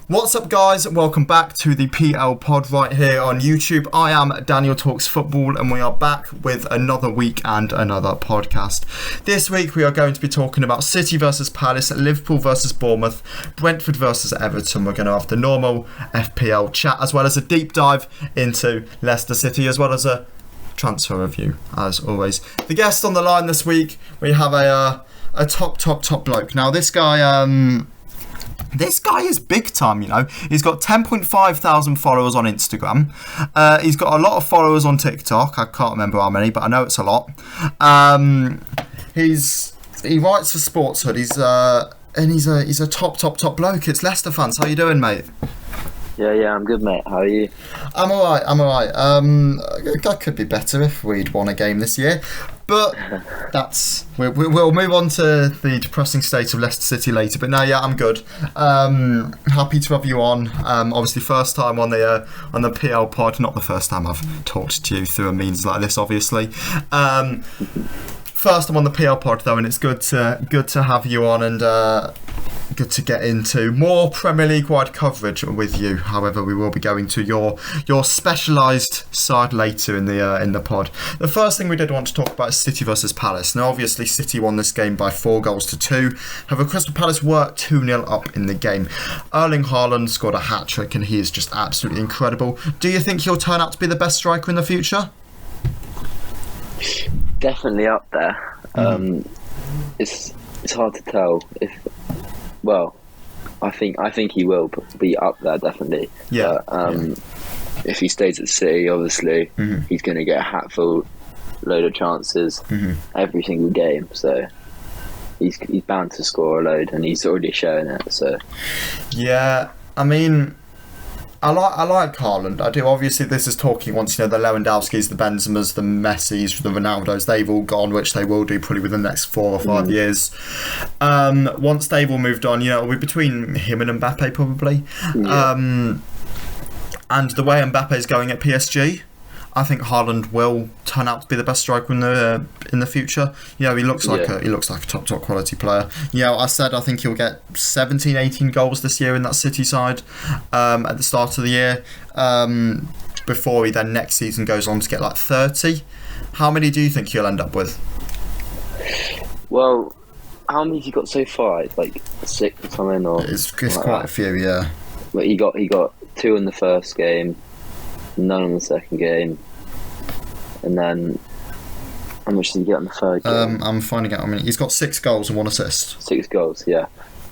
What's up, guys? Welcome back to the PL Pod right here on YouTube. I am Daniel Talks Football, and we are back with another week and another podcast. This week we are going to be talking about City versus Palace, Liverpool versus Bournemouth, Brentford versus Everton. We're going to have the normal FPL chat, as well as a deep dive into Leicester City, as well as a transfer review, as always. The guest on the line this week, we have a top bloke. Now, this guy is big time, you know. He's got 10.5 thousand followers on Instagram. He's got a lot of followers on TikTok. I can't remember how many, but I know it's a lot. He writes for Sportshood. He's a top bloke. It's Leicester fans. How you doing, mate? Yeah, I'm good, mate. How are you? I'm alright. I could be better if we'd won a game this year. But we'll move on to the depressing state of Leicester City later. But no, yeah, I'm good. Happy to have you on. Obviously, first time on the PL pod. Not the first time I've talked to you through a means like this, obviously. First time on the PL pod though, and it's good to have you on and good to get into more Premier League wide coverage with you. However, we will be going to your specialised side later in the pod. The first thing we did want to talk about is City versus Palace. Now, obviously, City won this game by 4-2. However, Crystal Palace were 2-0 up in the game. Erling Haaland scored a hat-trick, and he is just absolutely incredible. Do you think he'll turn out to be the best striker in the future? Definitely up there. It's hard to tell I think he will be up there, definitely. Yeah. If he stays at City, obviously, he's going to get a hatful load of chances every single game. So he's bound to score a load, and he's already showing it. So yeah, I mean, I like Haaland. I do. Obviously, this is talking once, you know, the Lewandowskis, the Benzemas, the Messis, the Ronaldos, they've all gone, which they will do probably within the next 4 or 5 years. Once they've all moved on, you know, it'll be between him and Mbappe probably. Yeah. And the way Mbappe's going at PSG, I think Haaland will turn out to be the best striker in the future. You know, he looks like a top quality player. You know, I said I think he'll get 17, 18 goals this year in that City side at the start of the year. Before he then next season goes on to get like 30. How many do you think he'll end up with? Well, how many has he got so far? It's like 6 or something, or it's quite a few, yeah. But he got 2 in the first game, none in the second game. And then, how much did he get in the third game? I'm finding out. I mean, he's got 6 goals and 1 assist. 6 goals, yeah.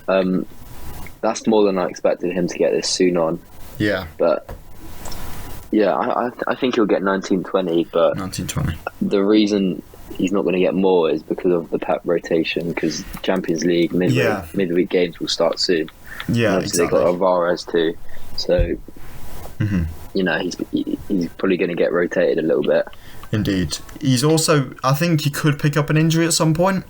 That's more than I expected him to get this soon on. Yeah. But yeah, I think he'll get 19-20. But 19-20. The reason he's not going to get more is because of the Pep rotation. Because Champions League midweek games will start soon. Yeah, and obviously exactly. They got Alvarez too, so you know he's probably going to get rotated a little bit. Indeed. He's also, I think he could pick up an injury at some point.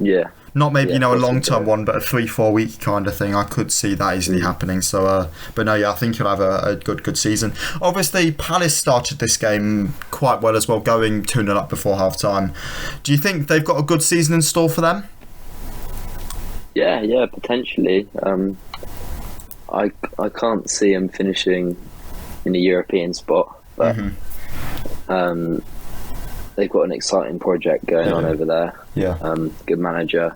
Yeah. Not maybe, a long-term one, but a 3-4 week kind of thing. I could see that easily happening. So, but no, yeah, I think he'll have a good season. Obviously, Palace started this game quite well as well, going 2-0 up before half-time. Do you think they've got a good season in store for them? Yeah, potentially. I can't see him finishing in a European spot, but they've got an exciting project going on over there. Yeah. Good manager,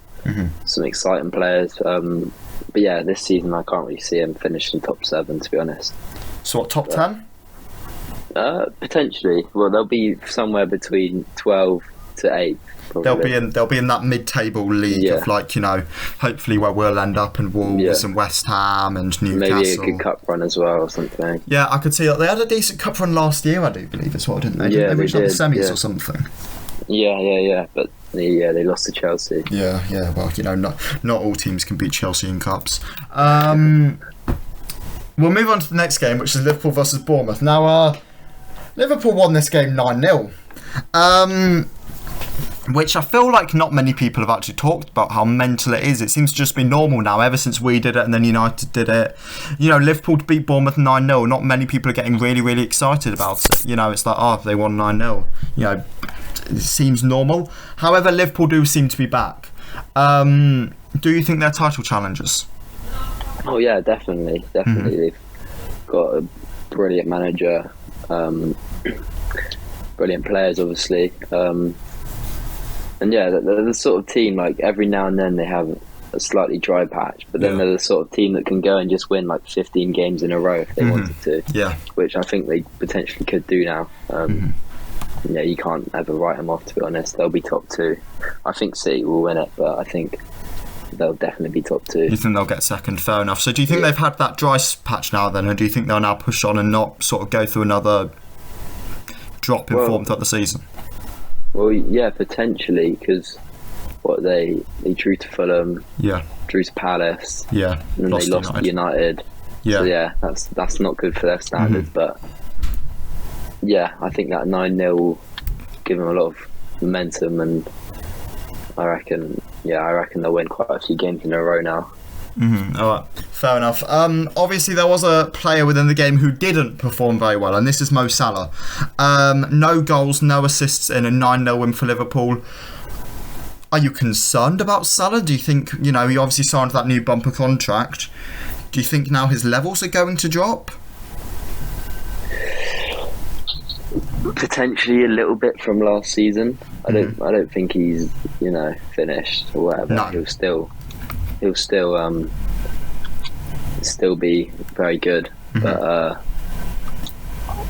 some exciting players. But yeah, this season I can't really see him finishing top 7, to be honest. So what, top 10? Potentially. Well, they'll be somewhere between 12 to 8. Probably. They'll be in that mid-table league of, like, you know, hopefully where we'll end up, in Wolves and West Ham and Newcastle. Maybe a good cup run as well or something. Yeah, I could see that. They had a decent cup run last year, I do believe as well, didn't they? Yeah, they reached the semis or something. Yeah. But they lost to Chelsea. Yeah. Well, you know, not all teams can beat Chelsea in cups. We'll move on to the next game, which is Liverpool versus Bournemouth. Now, Liverpool won this game 9-0. Which I feel like not many people have actually talked about how mental it is. It seems to just be normal now, ever since we did it and then United did it. You know, Liverpool to beat Bournemouth 9-0, not many people are getting really, really excited about it. You know, it's like, they won 9-0. You know, it seems normal. However, Liverpool do seem to be back. Do you think they're title challengers? Oh yeah, definitely. They've got a brilliant manager, brilliant players, obviously, and yeah, they're the sort of team, like, every now and then they have a slightly dry patch, but then they're the sort of team that can go and just win like 15 games in a row if they wanted to. Yeah, which I think they potentially could do now. Yeah, you can't ever write them off, to be honest. They'll be top two. I think City will win it, but I think they'll definitely be top two. You think they'll get second? Fair enough. So do you think they've had that dry patch now then, or do you think they'll now push on and not sort of go through another drop in form throughout the season? Well, yeah, potentially, because they drew to Fulham, drew to Palace, and then they lost to United. So yeah, that's not good for their standards. But yeah, I think that 9-0 will give them a lot of momentum, and I reckon they'll win quite a few games in a row now. All right, fair enough. Obviously, there was a player within the game who didn't perform very well, and this is Mo Salah. No goals, no assists in a 9-0 win for Liverpool. Are you concerned about Salah? Do you think, he obviously signed that new bumper contract. Do you think now his levels are going to drop? Potentially a little bit from last season. I don't think he's, finished or whatever. No. He'll still be very good. But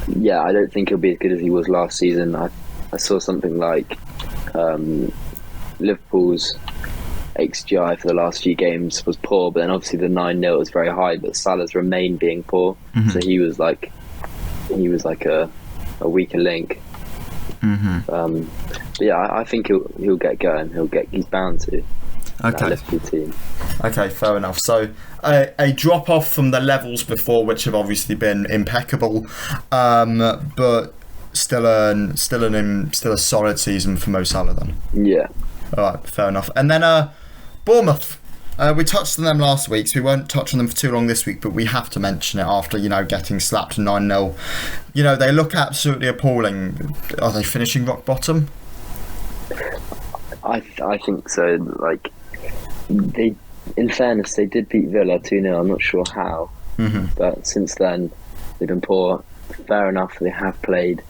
yeah, I don't think he'll be as good as he was last season. I saw something like Liverpool's XGI for the last few games was poor, but then obviously the 9-0 was very high, but Salah's remained being poor. So he was like a weaker link. But yeah, I think he'll get going. He's bound to. Okay. Liverpool team. Okay, fair enough. So a drop off from the levels before, which have obviously been impeccable, but still a solid season for Mo Salah then. Yeah. All right, fair enough. And then Bournemouth. We touched on them last week, so we won't touch on them for too long this week, but we have to mention it after, getting slapped 9-0. They look absolutely appalling. Are they finishing rock bottom? I think so. Like, in fairness, they did beat Villa 2-0. I'm not sure how, but since then they've been poor. Fair enough, they have played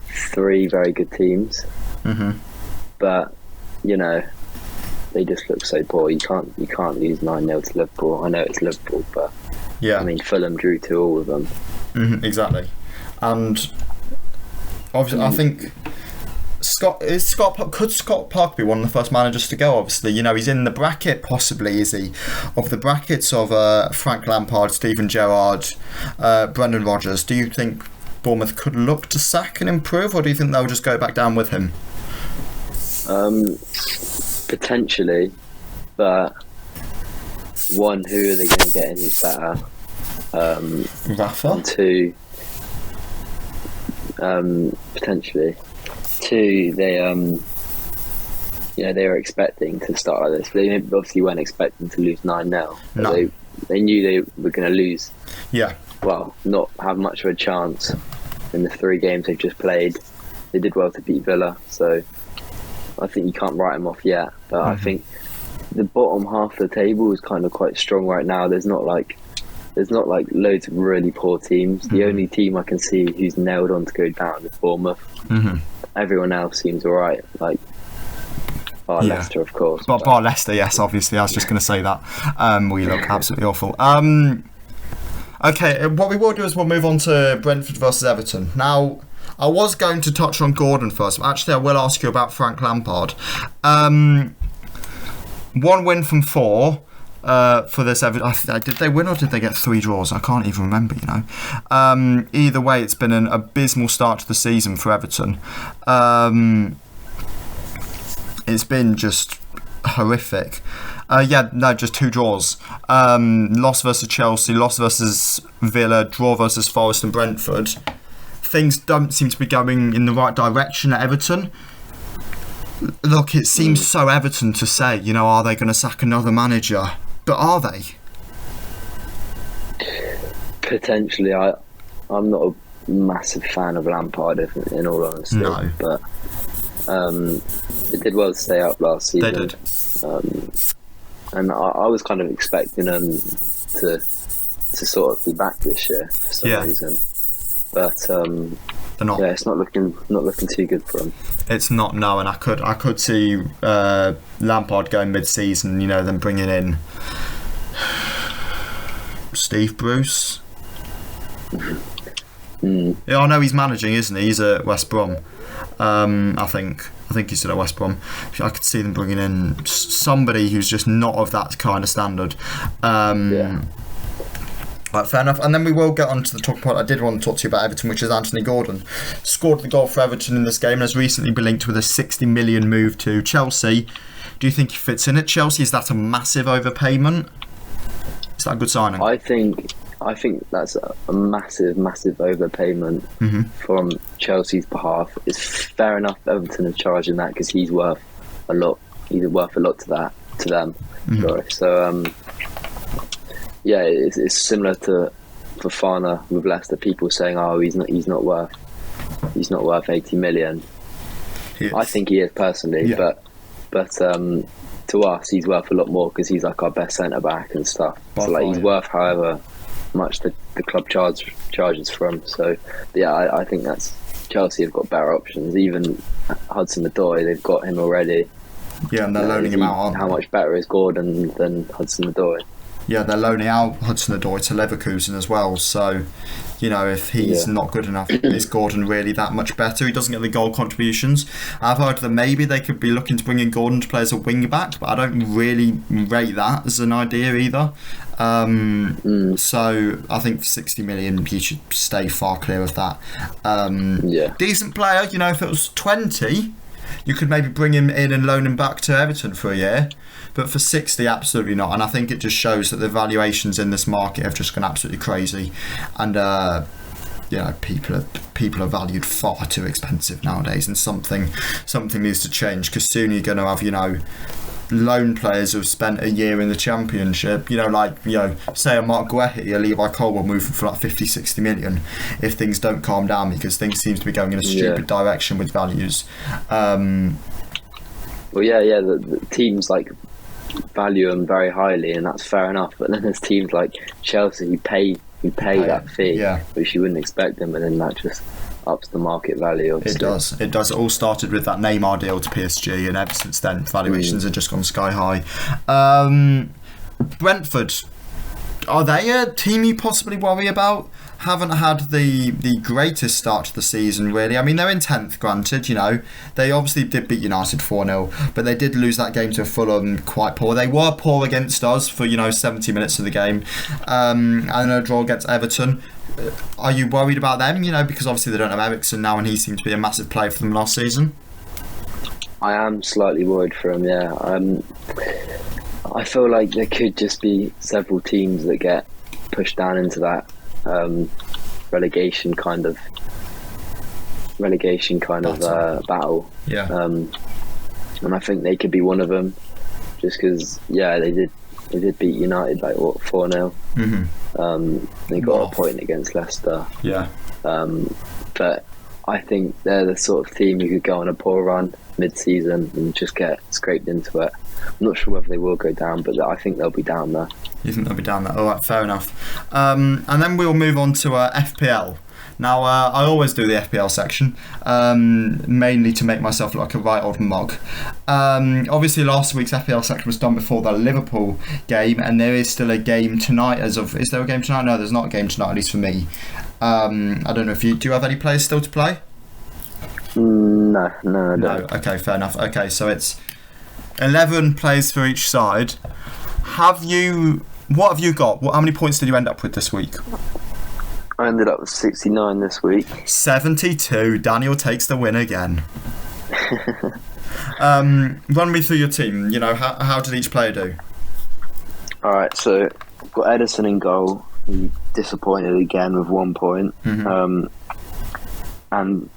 3 very good teams, but they just look so poor. You can't lose 9-0 to Liverpool. I know it's Liverpool, but yeah, I mean, Fulham drew to all of them. Exactly, and obviously I think could Scott Parker be one of the first managers to go? Obviously, he's in the bracket, possibly, is he, of the brackets of Frank Lampard, Steven Gerrard, Brendan Rodgers. Do you think Bournemouth could look to sack and improve, or do you think they'll just go back down with him? Potentially, but one, who are they going to get in who's better? Rafa? And 2, potentially. 2, they were expecting to start like this. They obviously weren't expecting to lose 9-0. No. They knew they were going to lose. Yeah. Well, not have much of a chance in the 3 games they've just played. They did well to beat Villa, so I think you can't write them off yet. But I think the bottom half of the table is kind of quite strong right now. There's not like loads of really poor teams. The only team I can see who's nailed on to go down is Bournemouth. Everyone else seems alright, like bar Leicester, of course. But bar Leicester, yes, obviously. I was just going to say that. We look absolutely awful. Okay, what we will do is we'll move on to Brentford versus Everton. Now, I was going to touch on Gordon first, but actually I will ask you about Frank Lampard. 1 win from 4 for this Everton. Did they win or did they get 3 draws? I can't even remember, Either way, it's been an abysmal start to the season for Everton. It's been just horrific. Just 2 draws. Loss versus Chelsea, loss versus Villa, draw versus Forest and Brentford. Things don't seem to be going in the right direction at Everton. Look, it seems so Everton to say, are they going to sack another manager? But are they? Potentially. I'm not a massive fan of Lampard, in all honesty. No. But they did well to stay up last season. They did. and I was kind of expecting them to sort of be back this year for some reason, but they're not. Yeah, it's not looking too good for them. It's not, no, and I could see Lampard going mid-season, you know, then bringing in Steve Bruce. Yeah, I know he's managing, isn't he? He's at West Brom. I think he's still at West Brom. I could see them bringing in somebody who's just not of that kind of standard. Right, fair enough. And then we will get on to the talk point I did want to talk to you about Everton, which is Anthony Gordon. Scored the goal for Everton in this game and has recently been linked with a 60 million move to Chelsea. Do you think he fits in at Chelsea? Is that a massive overpayment? Is that a good signing? I think that's a massive overpayment from Chelsea's behalf. It's fair enough Everton are charging that because he's worth a lot. He's worth a lot to them. Sorry. So yeah, it's similar to Fofana with Leicester. People saying, "Oh, he's not worth 80 million." I think he is personally, but to us, he's worth a lot more because he's like our best centre back and stuff. So like he's worth however much the club charges for him. So yeah, I think that's Chelsea have got better options. Even Hudson-Odoi, they've got him already. Yeah, and they're loaning him out. How much better is Gordon than Hudson-Odoi? Yeah, they're loaning out Hudson-Odoi to Leverkusen as well. So, you know, if he's not good enough, is Gordon really that much better? He doesn't get the goal contributions. I've heard that maybe they could be looking to bring in Gordon to play as a wing back, but I don't really rate that as an idea either. So I think for 60 million, you should stay far clear of that. Decent player, you know, if it was 20, you could maybe bring him in and loan him back to Everton for a year. But for 60, absolutely not. And I think it just shows that the valuations in this market have just gone absolutely crazy. And, you know, people are valued far too expensive nowadays. And something needs to change. Because soon you're going to have, you know, loan players who've spent a year in the Championship. You know, like, you know, say a Mark Guehi, a Levi Colwill moving for like 50, 60 million. If things don't calm down, because things seem to be going in a stupid direction with values. The teams like value them very highly, and that's fair enough, but then there's teams like Chelsea who pay that fee, which you wouldn't expect them, and then that just ups the market value, obviously. It does. It all started with that Neymar deal to PSG, and ever since then valuations have just gone sky high. Brentford, are they a team you possibly worry about? Haven't had the greatest start to the season, really. I mean, they're in 10th, granted, you know. They obviously did beat United 4-0, but they did lose that game to Fulham quite poor. They were poor against us for, you know, 70 minutes of the game. And a draw against Everton. Are you worried about them, you know, because obviously they don't have Ederson now, and he seemed to be a massive player for them last season? I am slightly worried for him, yeah. I feel like there could just be several teams that get pushed down into that relegation kind of battle. And I think they could be one of them, just because they did beat United like 4-0. They got a point against Leicester, but I think they're the sort of team who could go on a poor run mid-season and just get scraped into it. I'm not sure whether they will go down, but I think they'll be down there. You think they'll be down there? All right, fair enough. And then we'll move on to FPL. Now, I always do the FPL section, mainly to make myself look like a right old mug. Obviously, last week's FPL section was done before the Liverpool game, and there is still a game tonight. Is there a game tonight? No, there's not a game tonight, at least for me. I don't know if do you have any players still to play? No, I don't. No, okay, fair enough. Okay, so it's 11 players for each side. What have you got? How many points did you end up with this week? I ended up with 69 this week. 72. Daniel takes the win again. Run me through your team. You know, how did each player do? Alright, so I've got Ederson in goal. He disappointed again with 1 point. And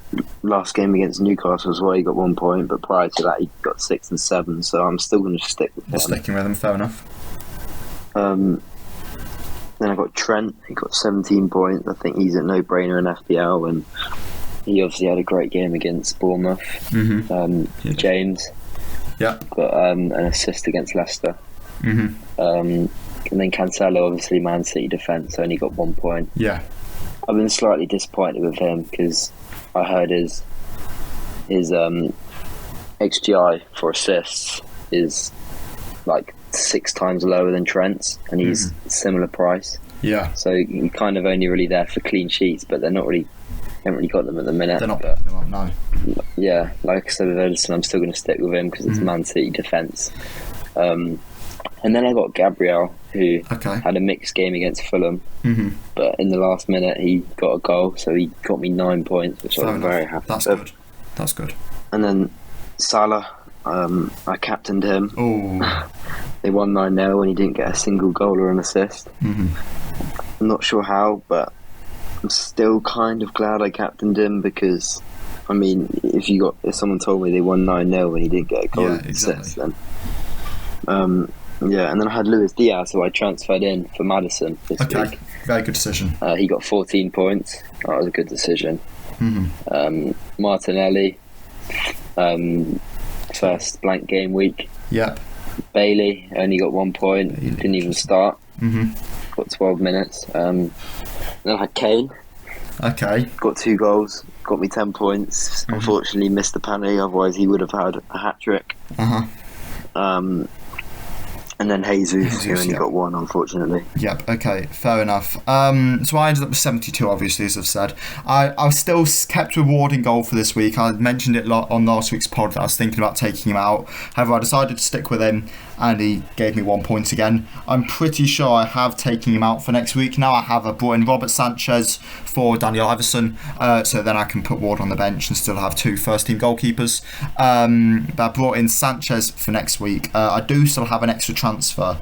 last game against Newcastle as well, he got 1 point, but prior to that he got 6 and 7, so I'm still going to stick with him. Sticking with him, fair enough. Then I've got Trent, he got 17 points. I think he's a no-brainer in FPL, and he obviously had a great game against Bournemouth. James got an assist against Leicester. And then Cancelo, obviously, Man City defence, only got 1 point. Yeah. I've been slightly disappointed with him because I heard his XGI for assists is like 6 times lower than Trent's, and he's similar price. Yeah. So you're kind of only really there for clean sheets, but they're not really. Haven't really got them at the minute. They're not. But, No. Yeah, like I said with Ederson, I'm still going to stick with him because it's Man City defence. And then I got Gabriel, who had a mixed game against Fulham, but in the last minute he got a goal, so he got me 9 points, which I was very happy with. That's good. And then Salah, I captained him. Oh. They won 9-0 and he didn't get a single goal or an assist. I'm not sure how, but I'm still kind of glad I captained him because, I mean, if someone told me they won 9-0 and he didn't get a goal or assist, then and then I had Luis Diaz, who I transferred in for Maddison this week. Very good decision. He got 14 points. That was a good decision. Martinelli, first blank game week. Yep. Bailey only got 1 point. He didn't even start. Got 12 minutes. Then I had Kane. Got 2 goals. Got me 10 points. Unfortunately missed the penalty, otherwise he would have had a hat-trick. And then Jesus, who only got 1, unfortunately. Yep, okay, fair enough. So I ended up with 72, obviously, as I've said. I still kept rewarding goal for this week. I mentioned it on last week's pod that I was thinking about taking him out. However, I decided to stick with him, and he gave me 1 point again. I'm pretty sure I have taken him out for next week. Now I have brought in Robert Sanchez for Daniel Iverson, so then I can put Ward on the bench and still have 2 first-team goalkeepers. But I brought in Sanchez for next week. I do still have an extra transfer,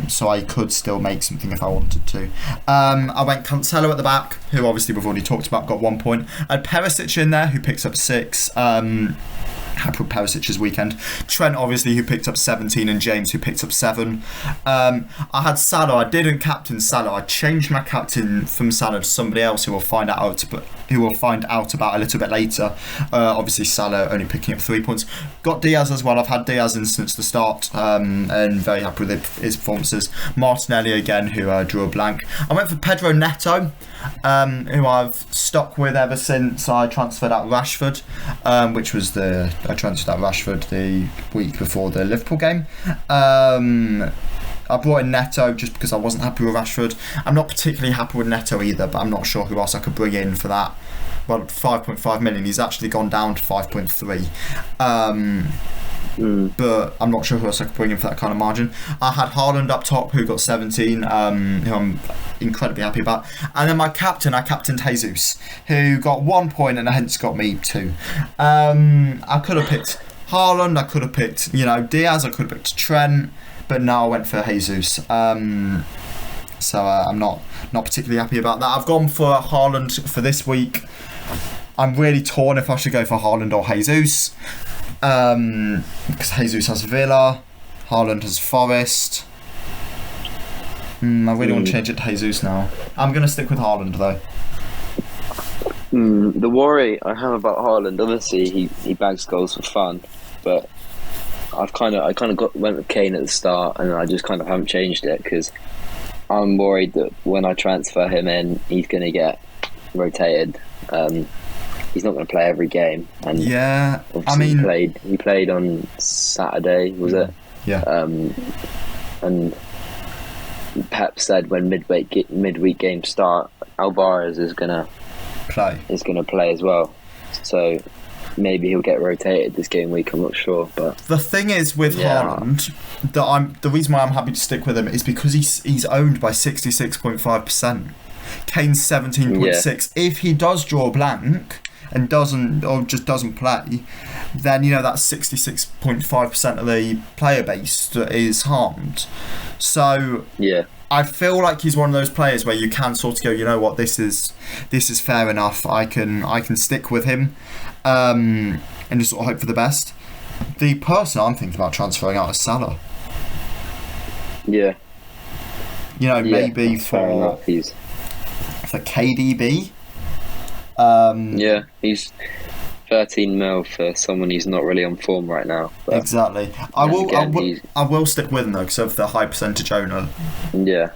so I could still make something if I wanted to. I went Cancelo at the back, who obviously we've already talked about, got 1 point. I had Perisic in there, who picks up 6. Happy with Perisic's weekend. Trent, obviously, who picked up 17, and James, who picked up 7. I had Salah. I didn't captain Salah. I changed my captain from Salah to somebody else who we'll find out about a little bit later. Obviously, Salah only picking up 3 points. Got Diaz as well. I've had Diaz in since the start, and very happy with his performances. Martinelli again, who drew a blank. I went for Pedro Neto, who I've stuck with ever since I transferred out Rashford, I transferred out Rashford the week before the Liverpool game. I brought in Neto just because I wasn't happy with Rashford. I'm not particularly happy with Neto either, but I'm not sure who else I could bring in for that. Well, 5.5 million. He's actually gone down to 5.3. But I'm not sure who else I could bring in for that kind of margin. I had Haaland up top, who got 17, who I'm incredibly happy about. And then I captained Jesus, who got 1 point and hence got me 2. I could have picked Haaland, I could have picked Diaz, I could have picked Trent, but no, I went for Jesus. So I'm not particularly happy about that. I've gone for Haaland for this week. I'm really torn if I should go for Haaland or Jesus. Because Jesus has Villa, Haaland has Forest. I really want to change it to Jesus now. I'm going to stick with Haaland though. The worry I have about Haaland, obviously he bags goals for fun, but I went with Kane at the start, and I just kind of haven't changed it because I'm worried that when I transfer him in, he's going to get rotated. He's not going to play every game, and he played on Saturday, was it? Yeah. And Pep said when midweek games start, Alvarez is going to play as well. So maybe he'll get rotated this game week. I'm not sure, but the thing is with Haaland, the reason why I'm happy to stick with him is because he's owned by 66.5%. Kane's 17.6. If he does draw blank and just doesn't play, then that's 66.5% of the player base that is harmed. So I feel like he's one of those players where you can sort of go, you know what, this is fair enough. I can stick with him, and just sort of hope for the best. The person I'm thinking about transferring out is Salah. Yeah. Maybe for KDB. He's 13 mil for someone who's not really on form right now. But exactly. I will stick with him though because of the high percentage owner. Yeah,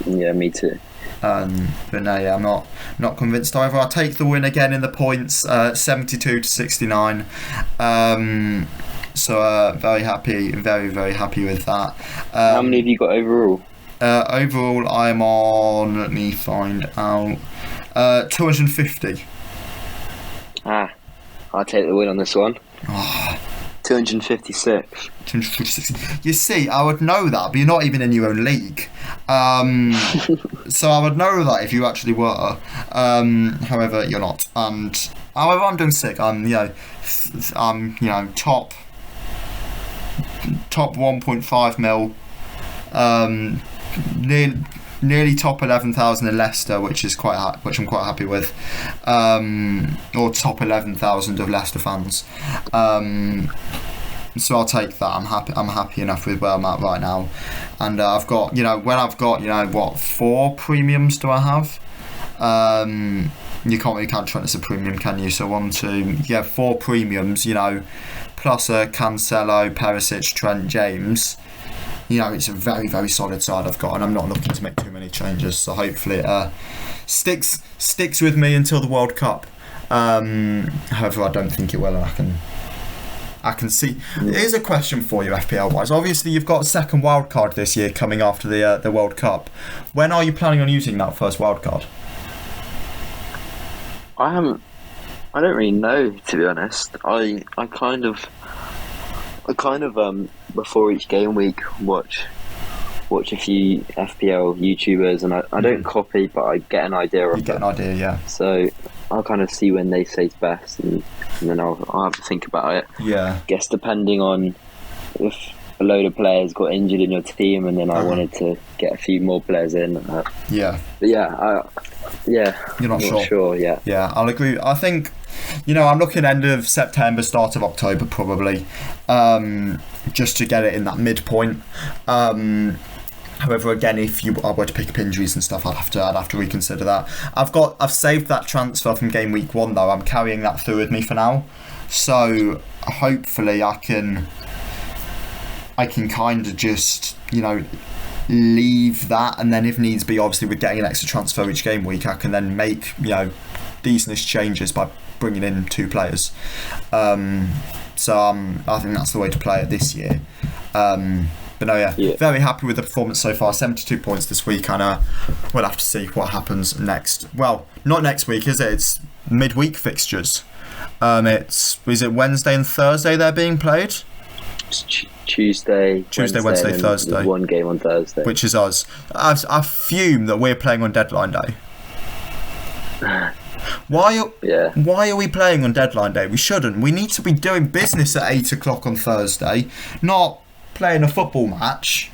me too. But no, yeah, I'm not convinced. However, I'll take the win again in the points, 72-69. So very happy, very happy with that. How many have you got overall? Overall, I'm on. Let me find out. 250. I'll take the win on this one. 256. 256. You see, I would know that, but you're not even in your own league. So I would know that if you actually were. However, you're not. And however, I'm doing sick. I'm top 1.5 mil. Nearly top 11,000 in Leicester, which I'm quite happy with, or top 11,000 of Leicester fans. So I'll take that. I'm happy enough with where I'm at right now, and I've got what 4 premiums do I have? You can't treat this a premium, can you? So 4 premiums. Plus a Cancelo, Perisic, Trent, James. It's a very, very solid side I've got, and I'm not looking to make too many changes. So hopefully it sticks with me until the World Cup. However, I don't think it will, and I can see. Here's a question for you, FPL wise. Obviously, you've got a second wild card this year coming after the World Cup. When are you planning on using that first wild card? I don't really know, to be honest. I kind of before each game week watch a few FPL YouTubers, and I don't copy, but I get an idea of them. You get an idea, yeah. So I'll kind of see when they say it's best, and then I'll have to think about it. Yeah. Guess depending on if a load of players got injured in your team, and then I wanted to get a few more players in. Yeah. But yeah, You're not sure yet. Yeah, I'll agree. I think, I'm looking end of September, start of October probably, just to get it in that midpoint. However, again, if you were to pick up injuries and stuff, I'd have to reconsider that. I've saved that transfer from game week 1 though. I'm carrying that through with me for now, so hopefully I can kind of just leave that, and then if needs be, obviously with getting an extra transfer each game week, I can then make decentish changes by bringing in 2 players. So I think that's the way to play it this year. But no, yeah, very happy with the performance so far. 72 points this week, and we'll have to see what happens next. Well, not next week, is it? It's midweek fixtures. Is it Wednesday and Thursday they're being played? It's Tuesday, Wednesday, Thursday. One game on Thursday, which is us. I fume that we're playing on deadline day. Why are we playing on deadline day? We shouldn't. We need to be doing business at 8 o'clock on Thursday, not playing a football match.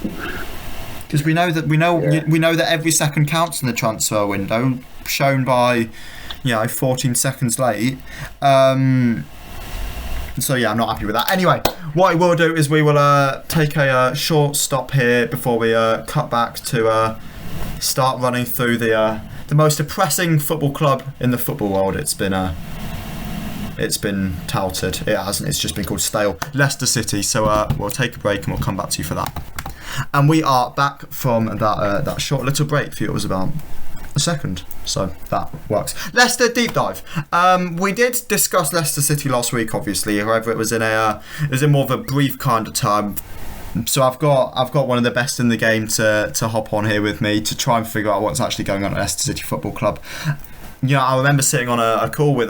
Because we know that every second counts in the transfer window, shown by 14 seconds late. So yeah, I'm not happy with that. Anyway, what I will do is we will take a short stop here before we cut back to start running through the most depressing football club in the football world. It's been touted. It hasn't. It's just been called stale. Leicester City. So we'll take a break and we'll come back to you for that. And we are back from that short little break. For you, it was about a second, so that works. Leicester deep dive. We did discuss Leicester City last week, obviously. However, it was in more of a brief kind of time. So I've got one of the best in the game to hop on here with me to try and figure out what's actually going on at Leicester City Football Club. I remember sitting on a call with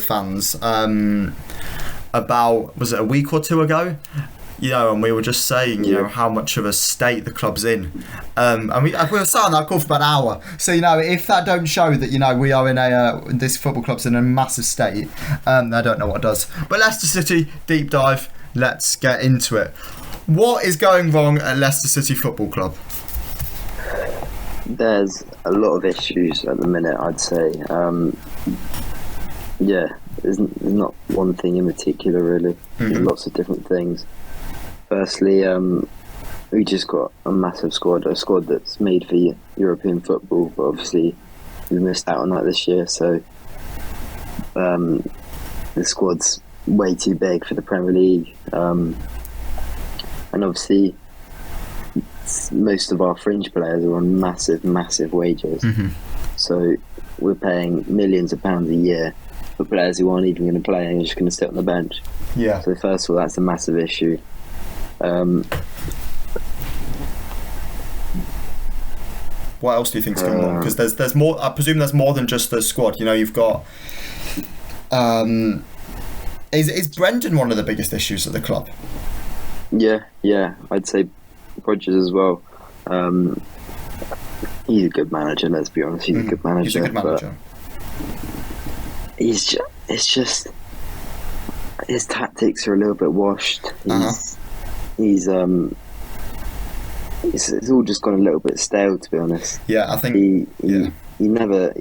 fans about, was it a week or 2 ago? And we were just saying, how much of a state the club's in. And we were sat on that call for about an hour. So, if that don't show that, we are this football club's in a massive state, I don't know what does. But Leicester City, deep dive, let's get into it. What is going wrong at Leicester City Football Club? There's a lot of issues at the minute, I'd say. There's not one thing in particular, really. Mm-hmm. There's lots of different things. Firstly, we just got a massive squad, a squad that's made for European football, but obviously we missed out on that this year, so the squad's way too big for the Premier League, and obviously most of our fringe players are on massive wages. So we're paying millions of pounds a year for players who aren't even going to play and are just going to sit on the bench. Yeah. So first of all, that's a massive issue. What else do you think's going on? Because there's more. I presume there's more than just the squad. You know, you've got. Is Brendan one of the biggest issues at the club? Yeah, I'd say Rodgers as well. He's a good manager. Let's be honest, he's a good manager. He's a good manager. It's just his tactics are a little bit washed. It's all just gone a little bit stale, to be honest. Yeah, I think he never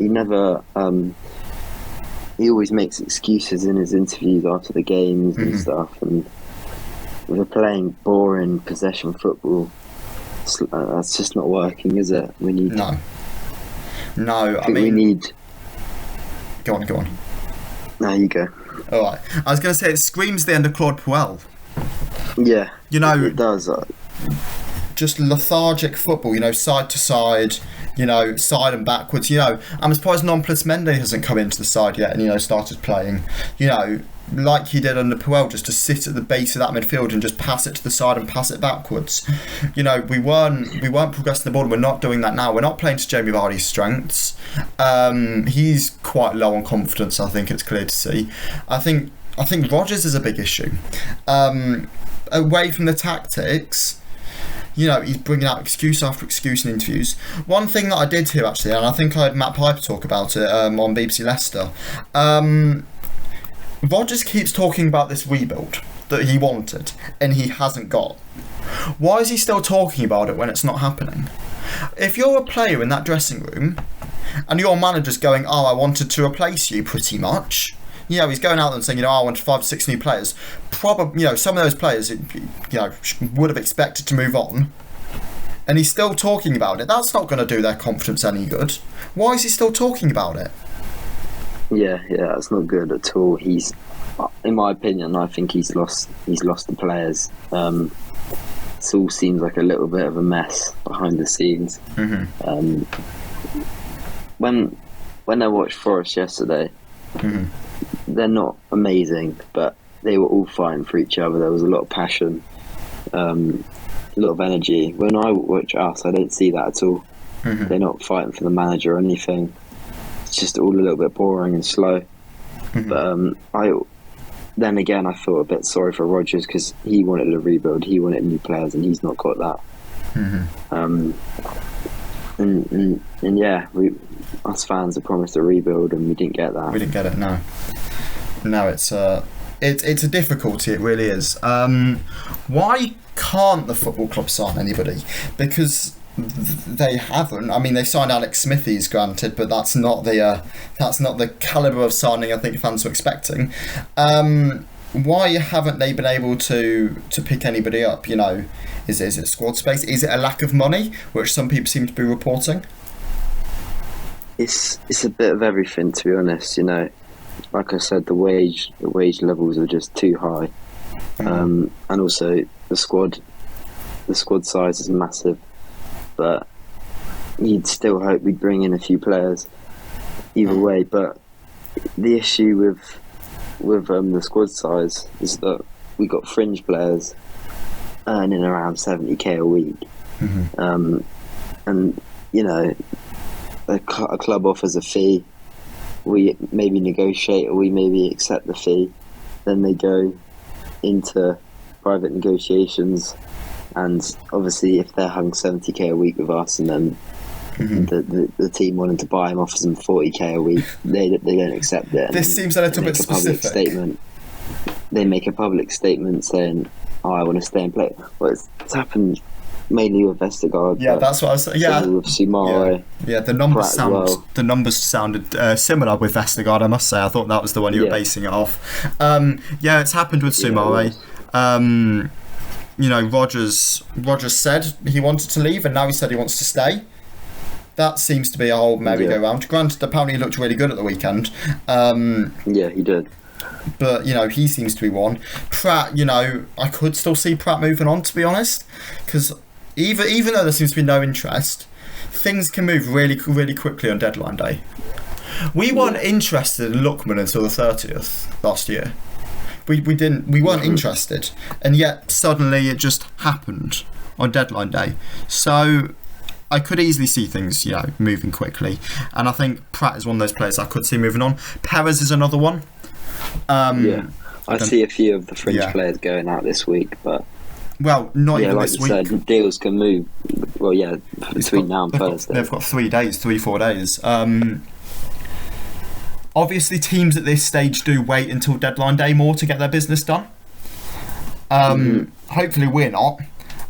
he always makes excuses in his interviews after the games and stuff, and we're playing boring possession football. That's just not working, is it? We need no. I mean, we need. Go on. No, you go. All right. I was going to say it screams the end of Claude Puel. Yeah, you know, it does. Just lethargic football. You know, side to side. You know, side and backwards. You know, I'm surprised Nonplus Mendy hasn't come into the side yet and, you know, started playing. You know, like he did under Puel, just to sit at the base of that midfield and just pass it to the side and pass it backwards. You know, we weren't progressing the ball, and we're not doing that now. We're not playing to Jamie Vardy's strengths. He's quite low on confidence, I think it's clear to see. I think Rodgers is a big issue. Away from the tactics, you know, he's bringing out excuse after excuse in interviews. One thing that I did hear, actually, and I think I had Matt Piper talk about it on BBC Leicester, Rodgers keeps talking about this rebuild that he wanted and he hasn't got. Why is he still talking about it when it's not happening? If you're a player in that dressing room and your manager's going, I wanted to replace you pretty much. You know, he's going out there and saying, I wanted 5 or 6 new players. Probably, some of those players, would have expected to move on. And he's still talking about it. That's not going to do their confidence any good. Why is he still talking about it? Yeah, that's not good at all. He's, in my opinion, I think he's lost the players. It all seems like a little bit of a mess behind the scenes. When I watched Forest yesterday, they're not amazing, but they were all fighting for each other. There was a lot of passion, a lot of energy. When I watch us, I don't see that at all. They're not fighting for the manager or anything. It's just all a little bit boring and slow. But then again, I feel a bit sorry for Rodgers because he wanted a rebuild, he wanted new players, and he's not got that. And yeah, us fans are promised a rebuild, and we didn't get that. We didn't get it. No, it's a difficulty. It really is. Why can't the football club sign anybody? Because they haven't. I mean, they signed Alex Smithies, granted, but that's not the calibre of signing I think fans were expecting. Why haven't they been able to pick anybody up? Is it squad space? Is it a lack of money, which some people seem to be reporting? It's a bit of everything, to be honest. Like I said, the wage levels are just too high, and also the squad size is massive. But you'd still hope we'd bring in a few players either way. But the issue with the squad size is that we got fringe players earning around 70k a week, and a club offers a fee. We maybe negotiate, or we maybe accept the fee. Then they go into private negotiations. And obviously, if they're having 70k a week with us, and then the team wanting to buy him offers them 40k a week, they don't accept it. This seems a little bit specific. They make a public statement saying, I want to stay and play. Well, it's happened mainly with Vestergaard. Yeah, that's what I was saying. Yeah, with Sumare. Yeah, the numbers sounded similar with Vestergaard, I must say. I thought that was the one you were basing it off. It's happened with Sumare. Rodgers said he wanted to leave, and now he said he wants to stay. that seems to be a whole merry-go-round. Granted, apparently he looked really good at the weekend. Yeah, he did. But, he seems to be one. Pratt, I could still see Pratt moving on, to be honest. Because even though there seems to be no interest, things can move really, really quickly on deadline day. We weren't interested in Lookman until the 30th last year. We weren't interested. And yet, suddenly, it just happened on deadline day. So I could easily see things, moving quickly. And I think Pratt is one of those players I could see moving on. Perez is another one. I see a few of the French players going out this week, but not even like this you week. said, deals can move. Well, between now and Thursday. They've got 3-4 days. Obviously, teams at this stage do wait until deadline day more to get their business done. Hopefully, we're not.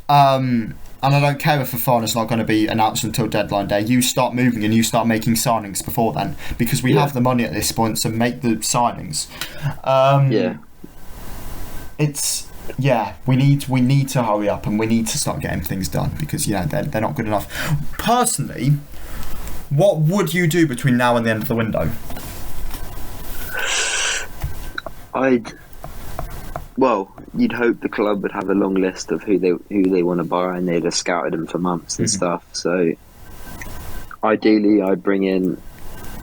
And I don't care if Fofana's not going to be announced until deadline day. You start moving and you start making signings before then, because we have the money at this point to make the signings. We need to hurry up and we need to start getting things done, because they're not good enough. Personally, what would you do between now and the end of the window? You'd hope the club would have a long list of who they want to buy, and they'd have scouted them for months and stuff. So ideally, I'd bring in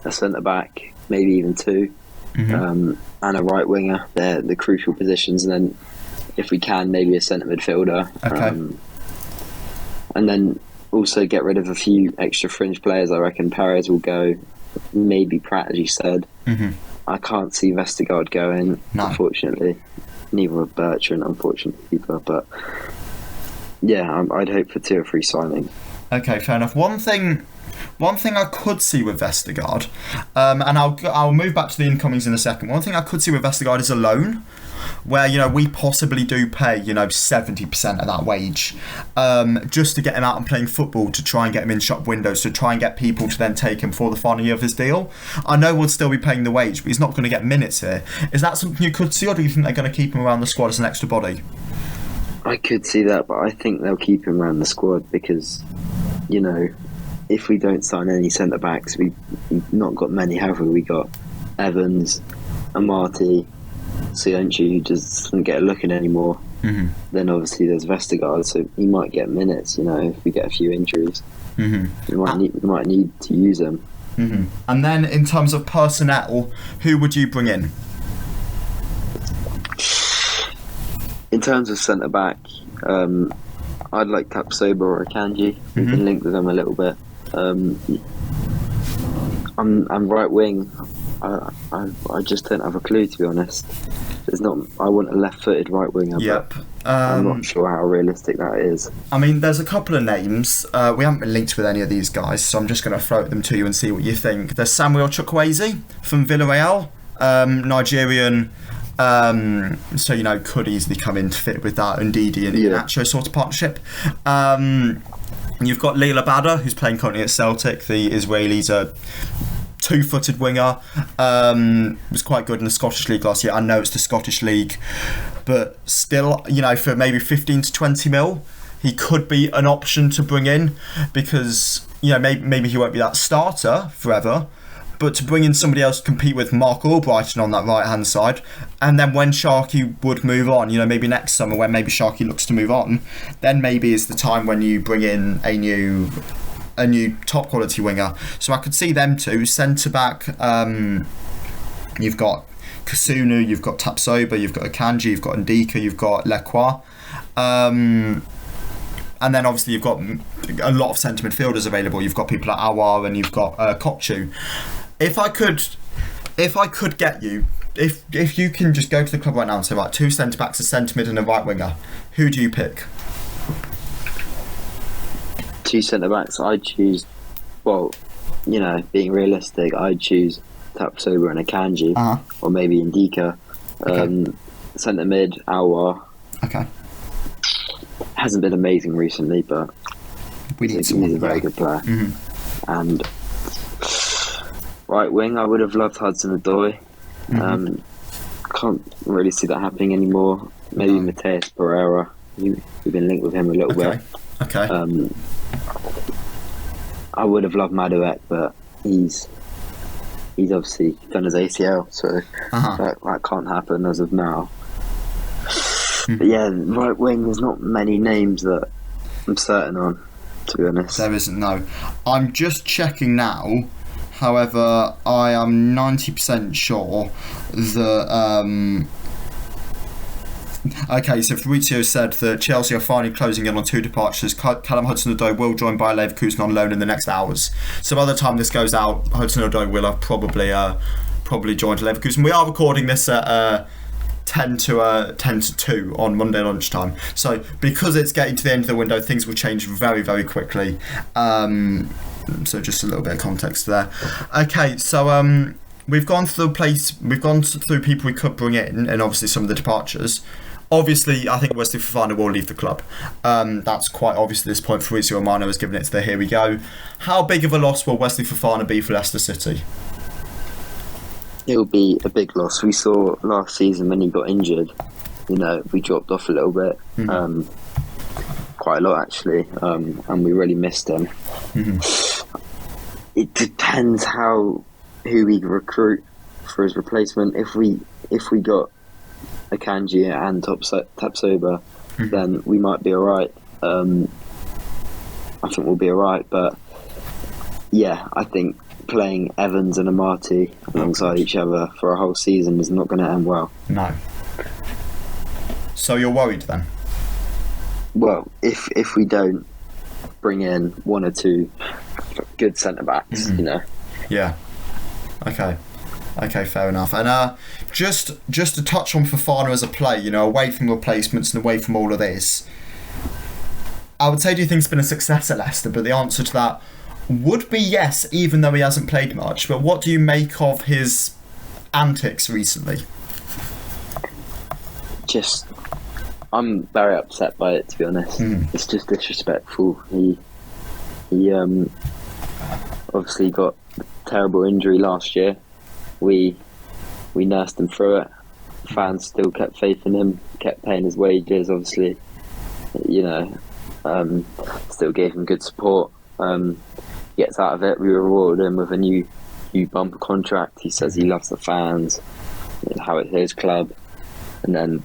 a centre back, maybe even two, and a right winger. They're the crucial positions, and then if we can, maybe a centre midfielder. Okay. And then also get rid of a few extra fringe players. I reckon Perez will go, maybe Pratt, as you said. I can't see Vestergaard going, unfortunately. Neither of Bertrand, unfortunately, but I'd hope for 2 or 3 signings. Okay, fair enough. One thing I could see with Vestergaard, and I'll move back to the incomings in a second. One thing I could see with Vestergaard is a loan, where we possibly do pay 70% of that wage, just to get him out and playing football, to try and get him in shop windows, to try and get people to then take him for the final year of his deal. I know we'll still be paying the wage, but he's not going to get minutes here. Is that something you could see, or do you think they're going to keep him around the squad as an extra body? I could see that, but I think they'll keep him around the squad because, if we don't sign any centre backs, we've not got many. However, we got Evans, Amati, Soyuncu, who just doesn't get a look in anymore. Then obviously there's Vestergaard, so he might get minutes. If we get a few injuries, we might need to use him. And then in terms of personnel, who would you bring in? In terms of centre back, I'd like Tapsoba or Akanji. We can link with them a little bit. I'm right wing. I just don't have a clue, to be honest. I want a left-footed right winger. Yep. I'm not sure how realistic that is. I mean, there's a couple of names. We haven't been linked with any of these guys, so I'm just going to float them to you and see what you think. There's Samuel Chukwueze from Villarreal, Nigerian. So could easily come in to fit with that Ndidi and Iheanacho sort of partnership. You've got Lila Bada, who's playing currently at Celtic. The Israelis are two-footed winger. Was quite good in the Scottish League last year. I know it's the Scottish League, but still, for maybe 15 to 20 mil, he could be an option to bring in, because maybe he won't be that starter forever, but to bring in somebody else to compete with Mark Albrighton on that right hand side, and then when Sharkey would move on, maybe next summer when maybe Sharkey looks to move on, then maybe is the time when you bring in a new top quality winger. So I could see them two. Centre back, you've got Kasunu, you've got Tapsoba, you've got Akanji, you've got Ndika, you've got Lekwa, and then obviously you've got a lot of centre midfielders available. You've got people like Awar and you've got Kopchu. If I could get you, if you can just go to the club right now and say, right, 2 centre backs, a centre mid and a right winger, who do you pick? 2 centre backs, I'd choose. Being realistic, I'd choose Tapsoba and Akanji, or maybe Ndika. Centre mid, Awar. Okay. Hasn't been amazing recently, but he's a very good player. And right wing, I would have loved Hudson-Odoi. Can't really see that happening anymore. Maybe Mateus Pereira. We've been linked with him a little bit. Okay. I would have loved Madueke, but he's obviously done his ACL, so that can't happen as of now. But yeah, right wing, there's not many names that I'm certain on, to be honest. There isn't, no. I'm just checking now. However, I am 90% sure that... Okay, so Fabrizio said that Chelsea are finally closing in on 2 departures. Callum Hudson-Odoi will join Bayer Leverkusen on loan in the next hours. So by the time this goes out, Hudson-Odoi will have probably joined Leverkusen. We are recording this at 10 to 2 on Monday lunchtime. So because it's getting to the end of the window, things will change very, very quickly. So just a little bit of context there. Okay, so we've gone through people we could bring in, and obviously some of the departures. Obviously, I think Wesley Fofana will leave the club. That's quite obvious at this point. Fabrizio Romano has given it to the here we go. How big of a loss will Wesley Fofana be for Leicester City? It'll be a big loss. We saw last season when he got injured, we dropped off a little bit, quite a lot actually, and we really missed him. It depends who we recruit for his replacement. If we got Akanji and Tapsoba, then we might be alright. I think we'll be alright, but yeah, I think playing Evans and Amati alongside each other for a whole season is not going to end well. No. So you're worried then? Well, if we don't bring in 1 or 2 good centre-backs, Yeah. Okay, fair enough. And just to touch on Fofana as a player, away from replacements and away from all of this, I would say, do you think it's been a success at Leicester? But the answer to that would be yes, even though he hasn't played much. But what do you make of his antics recently? I'm very upset by it, to be honest. It's just disrespectful. He obviously got a terrible injury last year. We nursed him through it. Fans still kept faith in him, kept paying his wages, obviously. Still gave him good support. Gets out of it, we rewarded him with a new bumper contract. He says he loves the fans, how it's his club. And then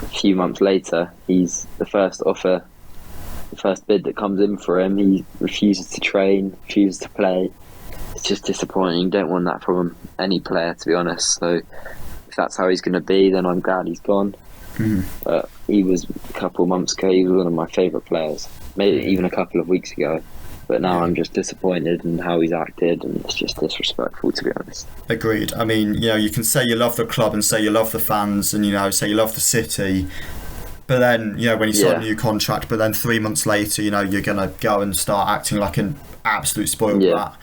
a few months later, he's the first bid that comes in for him, he refuses to train, refuses to play. It's just disappointing. You don't want that from any player, to be honest. So if that's how he's going to be, then I'm glad he's gone. But he was, a couple of months ago, he was one of my favourite players. Maybe even a couple of weeks ago. But now I'm just disappointed in how he's acted, and it's just disrespectful, to be honest. Agreed. I mean, you can say you love the club and say you love the fans and, say you love the city. But then, when you sign a new contract, but then 3 months later, you're going to go and start acting like an absolute spoiled brat.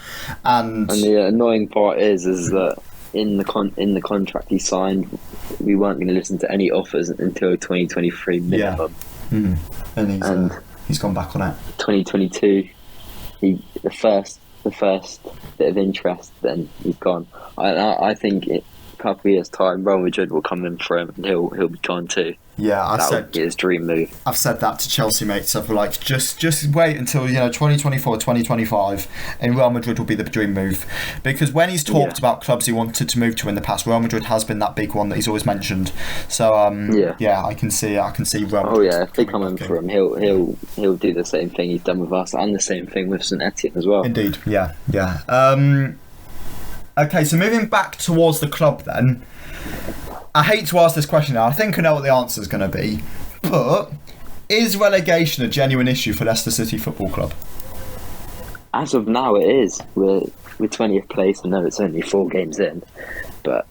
And the annoying part is that in the contract he signed, we weren't going to listen to any offers until 2023 minimum. And he's gone back on it. 2022, the first bit of interest, then he's gone. I think a couple of years' time, Real Madrid will come in for him, and he'll be gone too. Yeah, that would be his dream move. I've said that to Chelsea mates. I've like just wait until 2024, 2025, and Real Madrid will be the dream move. Because when he's talked about clubs he wanted to move to in the past, Real Madrid has been that big one that he's always mentioned. So I can see Real Madrid. Oh yeah, if they come in for him, he'll do the same thing he's done with us, and the same thing with St Etienne as well. Indeed, yeah. Okay, so moving back towards the club then. I hate to ask this question now. I think I know what the answer is going to be. But is relegation a genuine issue for Leicester City Football Club? As of now, it is. We're 20th place. I know it's only 4 games in. But,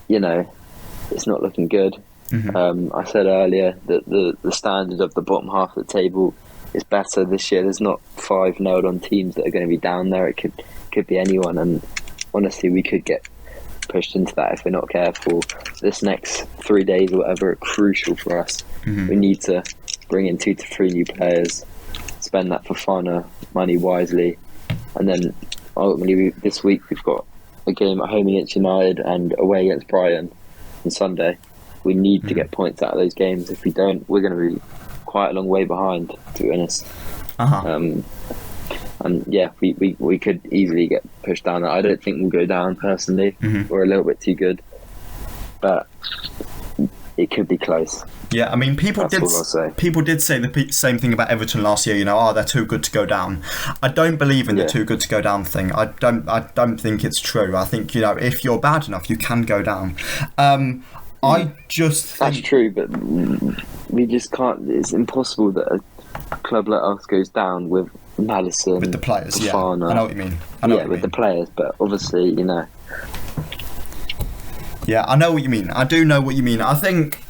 it's not looking good. I said earlier that the standard of the bottom half of the table is better this year. There's not 5 nailed-on teams that are going to be down there. It could be anyone. And honestly, we could get pushed into that if we're not careful. This next 3 days or whatever are crucial for us. We need to bring in 2 to 3 new players, spend that Fofana money wisely, and then ultimately this week we've got a game at home against United and away against Brighton on Sunday. We need to get points out of those games. If we don't, we're going to be quite a long way behind, to be honest. And yeah, we could easily get pushed down. I don't think we'll go down personally. We're a little bit too good, but it could be close. Yeah, I mean, people did say the same thing about Everton last year. They're too good to go down. I don't believe in the too good to go down thing. I don't think it's true. I think if you're bad enough, you can go down. I just think that's true, but we just can't. It's impossible that a club like us goes down with Maddison, with the players. Fafana. I know what you mean. With the players, but obviously, Yeah, I know what you mean. I do know what you mean. I think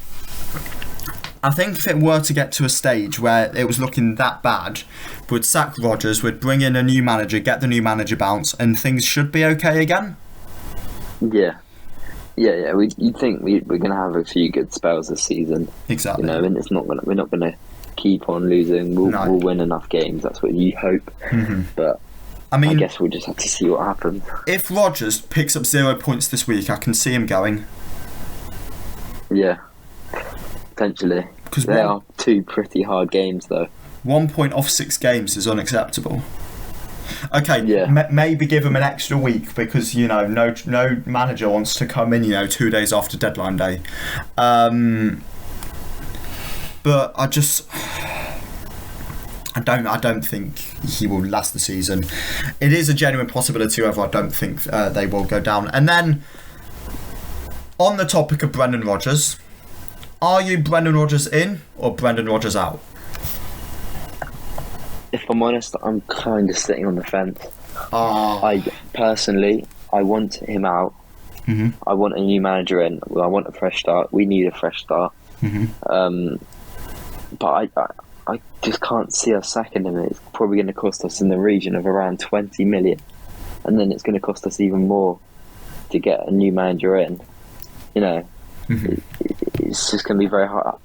if it were to get to a stage where it was looking that bad, we'd sack Rodgers, we'd bring in a new manager, get the new manager bounce, and things should be okay again. Yeah. You'd think we're going to have a few good spells this season. Exactly. And we're not going to keep on losing. We'll win enough games. That's what you hope. But I guess we'll just have to see what happens. If Rodgers picks up 0 points this week, I can see him going. Yeah, potentially. Because they are 2 pretty hard games, though. 1 point off 6 games is unacceptable. Okay, maybe give him an extra week because no manager wants to come in 2 days after deadline day. But I don't think he will last the season. It is a genuine possibility, however, I don't think they will go down. And then, on the topic of Brendan Rodgers, are you Brendan Rodgers in or Brendan Rodgers out? If I'm honest, I'm kind of sitting on the fence. I want him out. I want a new manager in. I want a fresh start. We need a fresh start. But I just can't see us sacking him. It's probably going to cost us in the region of around 20 million. And then it's going to cost us even more to get a new manager in. It's just going to be very hard.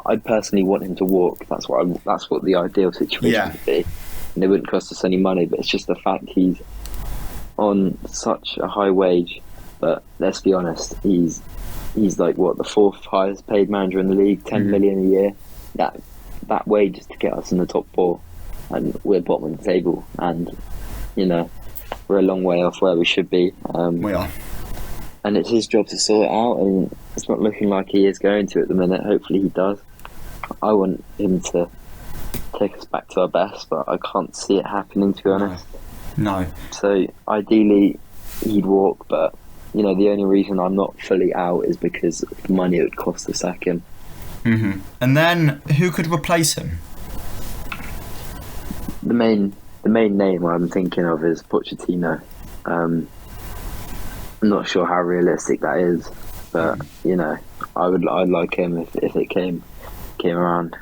I personally want him to walk. That's what the ideal situation would be. And it wouldn't cost us any money, but it's just the fact he's on such a high wage. But let's be honest, he's like the 4th highest paid manager in the league, 10 million a year. That wage is to get us in the top 4, and we're bottom of the table. And we're a long way off where we should be. We are. And it's his job to sort it out, and it's not looking like he is going to at the minute. Hopefully he does. I want him to take us back to our best, but I can't see it happening, to be honest. No. So ideally he'd walk, but the only reason I'm not fully out is because of the money it would cost to sack him. And then who could replace him? The main name I'm thinking of is Pochettino. I'm not sure how realistic that is, but I'd like him if it came around.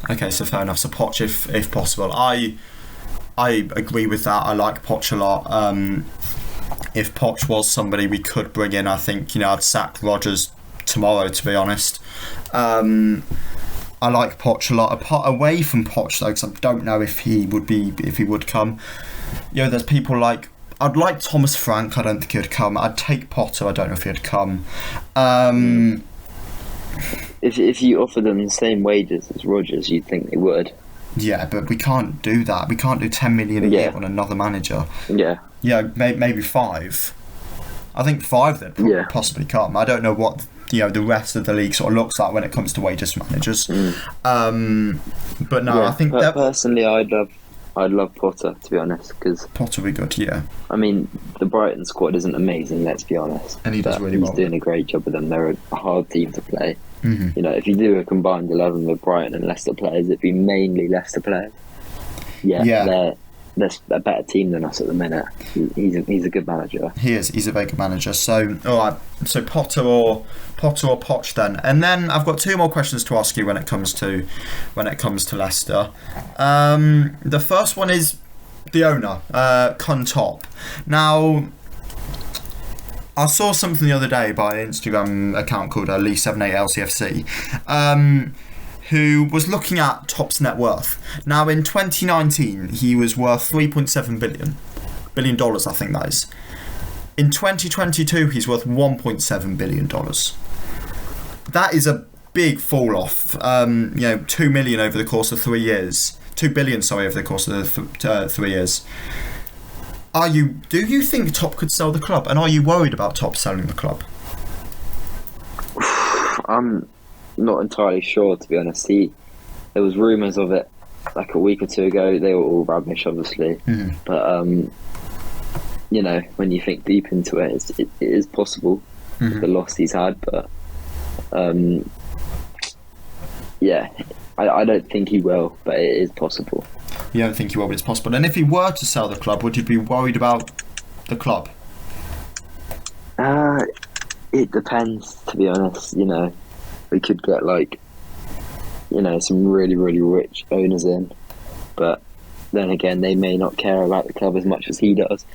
Okay, so fair enough. So Poch if possible. I agree with that. I like Poch a lot. If Poch was somebody we could bring in, I think I'd sack Rodgers tomorrow, to be honest. I like Poch a lot. Away from Poch though, because I don't know if he would come. There's people like, I'd like Thomas Frank. I don't think he'd come. I'd take Potter. I don't know if he'd come. If you offer them the same wages as Rodgers, you'd think they would. Yeah, but we can't do that. We can't do 10 million a year on another manager. Yeah, maybe 5. I think 5 they'd possibly come. I don't know what the rest of the league sort of looks like when it comes to wages for managers. But no, I think that personally, I'd love Potter, to be honest, because Potter would be good. Yeah, I mean the Brighton squad isn't amazing, let's be honest, and he does really well. He's doing a great job with them. They're a hard team to play. If you do a combined 11 with Brighton and Leicester players, it'd be mainly Leicester players. They're a better team than us at the minute. He's a good manager. He is. He's a very good manager. So, all right. So Potter or Poch then. And then I've got 2 more questions to ask you when it comes to Leicester. The first one is the owner, Conte. Now, I saw something the other day by an Instagram account called Lee78LCFC, who was looking at Top's net worth. Now, in 2019, he was worth $3.7 billion dollars, I think that is. In 2022, he's worth $1.7 billion. That is a big fall off. $2 million over the course of 3 years. billion, sorry, over the course of the 3 years. Do you think Top could sell the club, and are you worried about Top selling the club? I'm not entirely sure, to be honest. There was rumours of it like a week or two ago. They were all rubbish, obviously. But when you think deep into it, it is possible with the loss he's had. But I don't think he will, but it is possible. You don't think he will, but it's possible. And if he were to sell the club, would you be worried about the club? It depends, to be honest. We could get some really, really rich owners in, but then again, they may not care about the club as much as he does.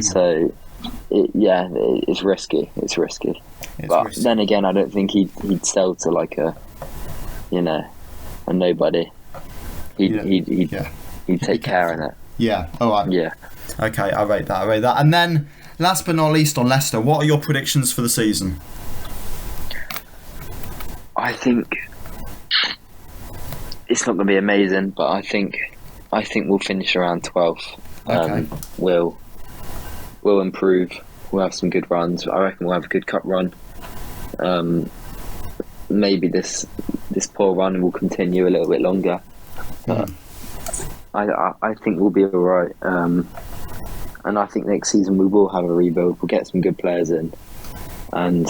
So, it's risky. It's risky. Then again, I don't think he'd sell to like a nobody. He'd take care in it. Yeah. All right. Yeah. Okay, I rate that. And then, last but not least, on Leicester, what are your predictions for the season? I think it's not going to be amazing, but I think we'll finish around 12th. Okay. We'll improve. We'll have some good runs. I reckon we'll have a good cup run. Maybe this poor run will continue a little bit longer. But I think we'll be all right. And I think next season we will have a rebuild. We'll get some good players in, and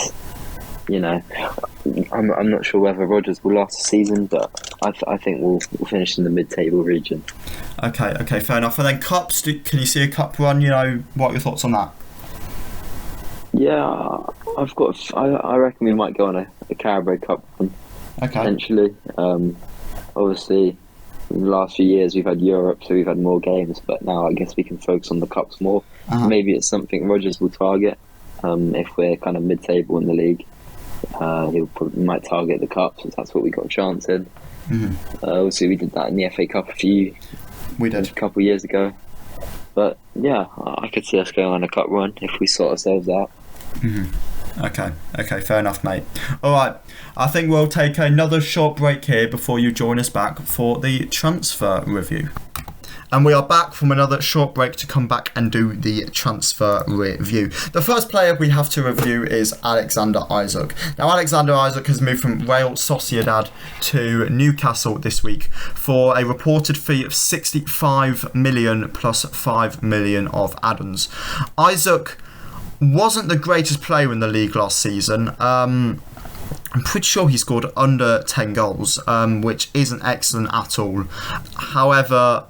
I'm not sure whether Rodgers will last the season, but I think we'll finish in the mid-table region. Okay, fair enough. And then cups, can you see a cup run? What are your thoughts on that? Yeah, I reckon we might go on a Carabao Cup run. Okay. Potentially. Obviously, in the last few years we've had Europe, so we've had more games, but now I guess we can focus on the cups more. Maybe it's something Rodgers will target. If we're kind of mid-table in the league, might target the cups, since that's what we got a chance in. Obviously, we did that in the FA Cup a couple of years ago. But yeah, I could see us going on a cup run if we sort ourselves out. Okay, fair enough, mate. Alright, I think we'll take another short break here before you join us back for the transfer review. And we are back from another short break to come back and do the transfer review. The first player we have to review is Alexander Isak. Now, Alexander Isak has moved from Real Sociedad to Newcastle this week for a reported fee of 65 million plus 5 million of add-ons. Isak wasn't the greatest player in the league last season. I'm pretty sure he scored under 10 goals, which isn't excellent at all. However,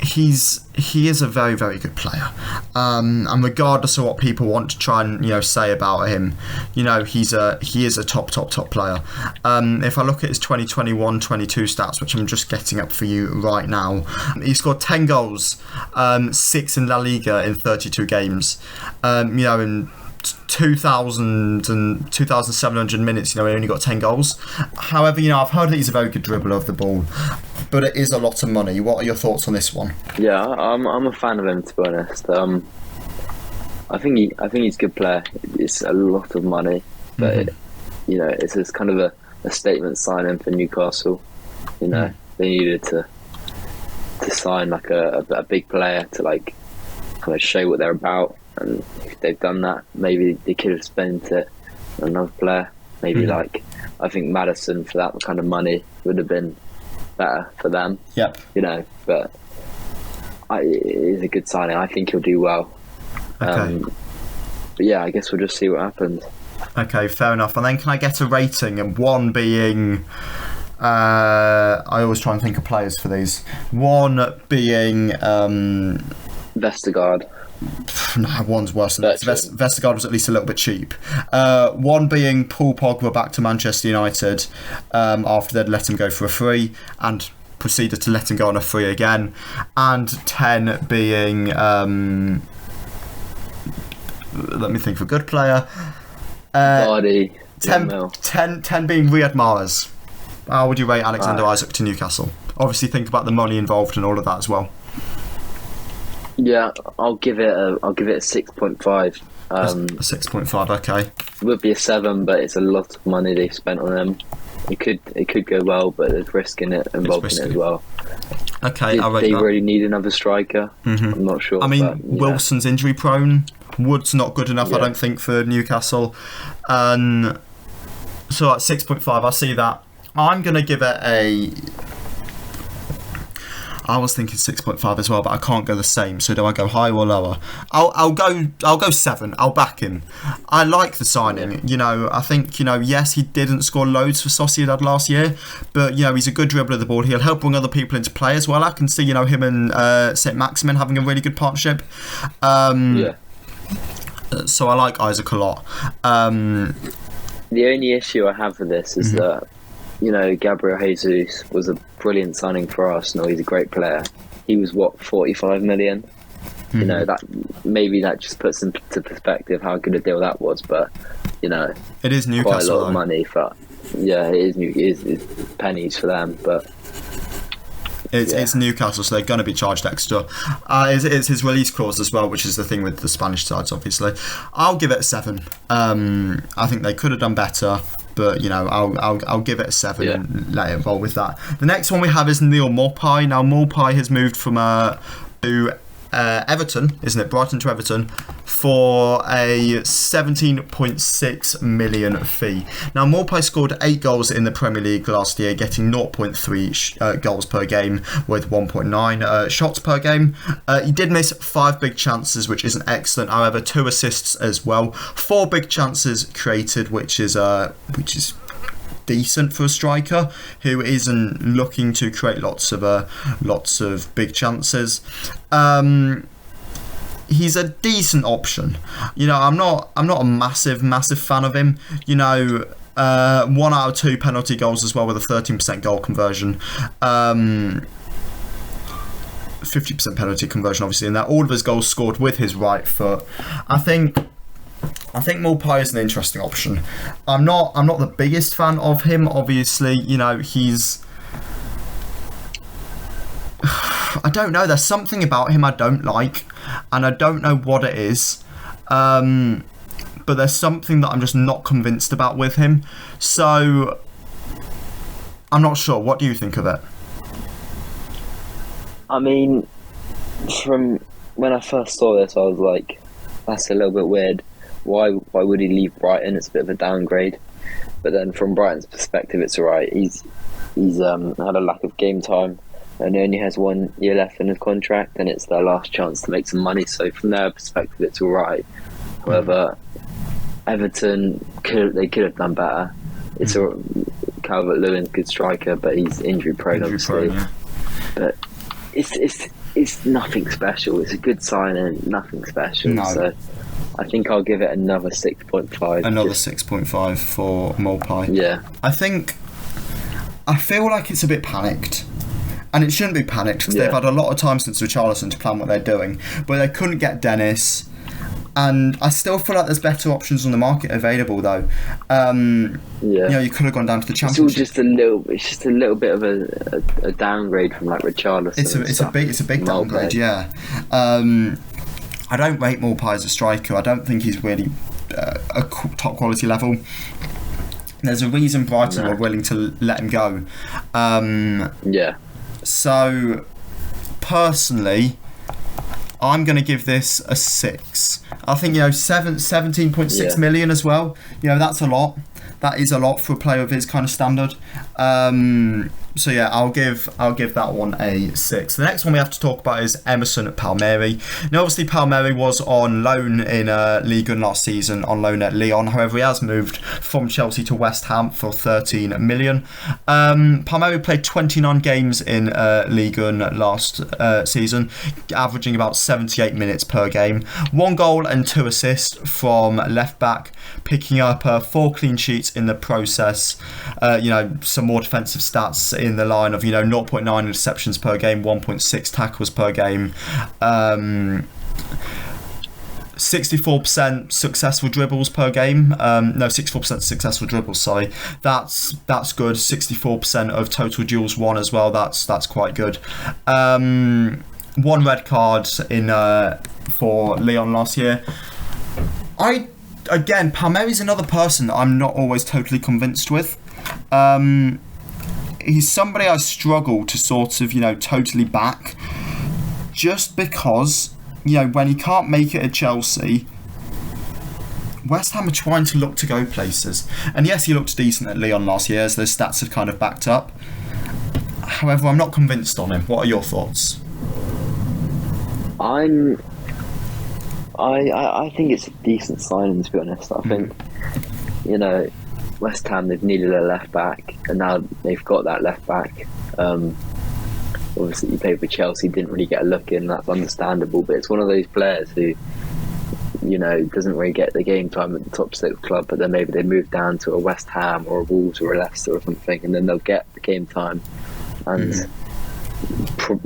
he is a very, very good player, and regardless of what people want to try and say about him, he is a top player. If I look at his 2021-22 stats, which I'm just getting up for you right now, he scored 10 goals, 6 in La Liga in 32 games. In 2,000 and 2,700 minutes, he only got 10 goals. However, I've heard that he's a very good dribbler of the ball, but it is a lot of money. What are your thoughts on this one? Yeah, I'm a fan of him, to be honest. I think he's a good player. It's a lot of money, but it's just kind of a statement signing for Newcastle. They needed to sign like a big player to like kind of show what they're about. And if they've done that, maybe they could have spent it on another player. Maybe I think Maddison for that kind of money would have been better for them. Yep. But it is a good signing. I think he'll do well. Okay. But yeah, I guess we'll just see what happens. Okay, fair enough. And then can I get a rating? And one being, I always try and think of players for these. One being Vestergaard. No, one's worse than that. Vestergaard was at least a little bit cheap. One being Paul Pogba back to Manchester United after they'd let him go for a free and proceeded to let him go on a free again. And 10 being, let me think of a good player. Vardy. 10 being Riyad Mahrez. How would you rate Alexander Isak to Newcastle? Obviously think about the money involved and all of that as well. Yeah, I'll give it a 6.5. A 6.5, okay. It would be a 7, but it's a lot of money they've spent on him. It could go well, but there's risk in it involved in it as well. Okay, I rate they that. really need another striker. I'm not sure. I mean, but, yeah. Wilson's injury prone. Wood's not good enough, Yeah. I don't think, for Newcastle. So at 6.5, I see that. I'm going to give it a... I was thinking 6.5 as well, but I can't go the same. So do I go higher or lower? I'll go 7. I'll back him. I like the signing. You know, I think, you know, yes, he didn't score loads for Sociedad last year, but you know, he's a good dribbler of the ball. He'll help bring other people into play as well. I can see, you know, him and St. Maximin having a really good partnership. Yeah. So I like Isaac a lot. The only issue I have with this is that, you know, Gabriel Jesus was a brilliant signing for Arsenal. He's a great player. He was, 45 million? You know, that just puts into perspective how good a deal that was. But, you know, it is Newcastle, quite a lot though. of money for... Yeah, it is pennies for them, but... It's Newcastle, so they're going to be charged extra. It's his release clause as well, which is the thing with the Spanish sides, obviously. I'll give it a 7. I think they could have done better, but you know, I'll give it a 7 and let it roll with that. The next one we have is Neil Maupay. Now Maupay has moved from to Everton, isn't it? Brighton to Everton for a 17.6 million fee. Now Maupay scored 8 goals in the Premier League last year, getting 0.3 goals per game with 1.9 shots per game. He did miss 5 big chances, which isn't excellent. However, 2 assists as well. 4 big chances created, which is decent for a striker who isn't looking to create lots of big chances. He's a decent option. You know, I'm not a massive fan of him. You know, 1 out of 2 penalty goals as well, with a 13% goal conversion. 50% penalty conversion, obviously, and that all of his goals scored with his right foot. I think Maupay is an interesting option. I'm not the biggest fan of him, obviously. You know, he's... I don't know, there's something about him I don't like, and I don't know what it is. But there's something that I'm just not convinced about with him. So, I'm not sure. What do you think of it? I mean, from when I first saw this, I was like, that's a little bit weird. Why would he leave Brighton? It's a bit of a downgrade. But then from Brighton's perspective, it's alright. He's had a lack of game time and he only has 1 year left in his contract, and it's their last chance to make some money. So from their perspective, it's alright. However, Everton could have done better. It's Calvert-Lewin's good striker, but he's injury prone, obviously. Yeah. But it's nothing special. It's a good signing, nothing special. No. So I think I'll give it another 6.5. Another 6.5 for Maupay. Yeah. I feel like it's a bit panicked. And it shouldn't be panicked, because they've had a lot of time since Richarlison to plan what they're doing. But they couldn't get Dennis. And I still feel like there's better options on the market available, though. You know, you could have gone down to the Championship. It's just a little bit of a downgrade from like Richarlison. It's a big downgrade, yeah. I don't rate Maupay as a striker. I don't think he's really a top quality level. There's a reason Brighton were willing to let him go. So, personally, I'm going to give this a 6. I think, you know, 17.6 million as well. You know, that's a lot. That is a lot for a player of his kind of standard. So yeah, I'll give that one a 6. The next one we have to talk about is Emerson Palmieri. Now, obviously, Palmieri was on loan in Ligue 1 last season, on loan at Lyon. However, he has moved from Chelsea to West Ham for 13 million. Palmieri played 29 games in Ligue 1 last season, averaging about 78 minutes per game. 1 goal and 2 assists from left back, picking up 4 clean sheets in the process. You know, some more defensive stats in the line of, you know, 0.9 interceptions per game, 1.6 tackles per game, 64% successful dribbles per game. 64% successful dribbles, sorry. That's good. 64% of total duels won as well. That's quite good. 1 red card in for Lyon last year. Again, Palmieri's another person that I'm not always totally convinced with. He's somebody I struggle to sort of, totally back, just because, when he can't make it at Chelsea, West Ham are trying to look to go places. And yes, he looked decent at Lyon last year, as those stats have kind of backed up. However, I'm not convinced on him. What are your thoughts? I think it's a decent signing, to be honest. I think, West Ham, they've needed a left back, and now they've got that left back. Obviously, he played for Chelsea, didn't really get a look in. That's understandable, but it's one of those players who, doesn't really get the game time at the top 6 club, but then maybe they move down to a West Ham or a Wolves or a Leicester or something, and then they'll get the game time and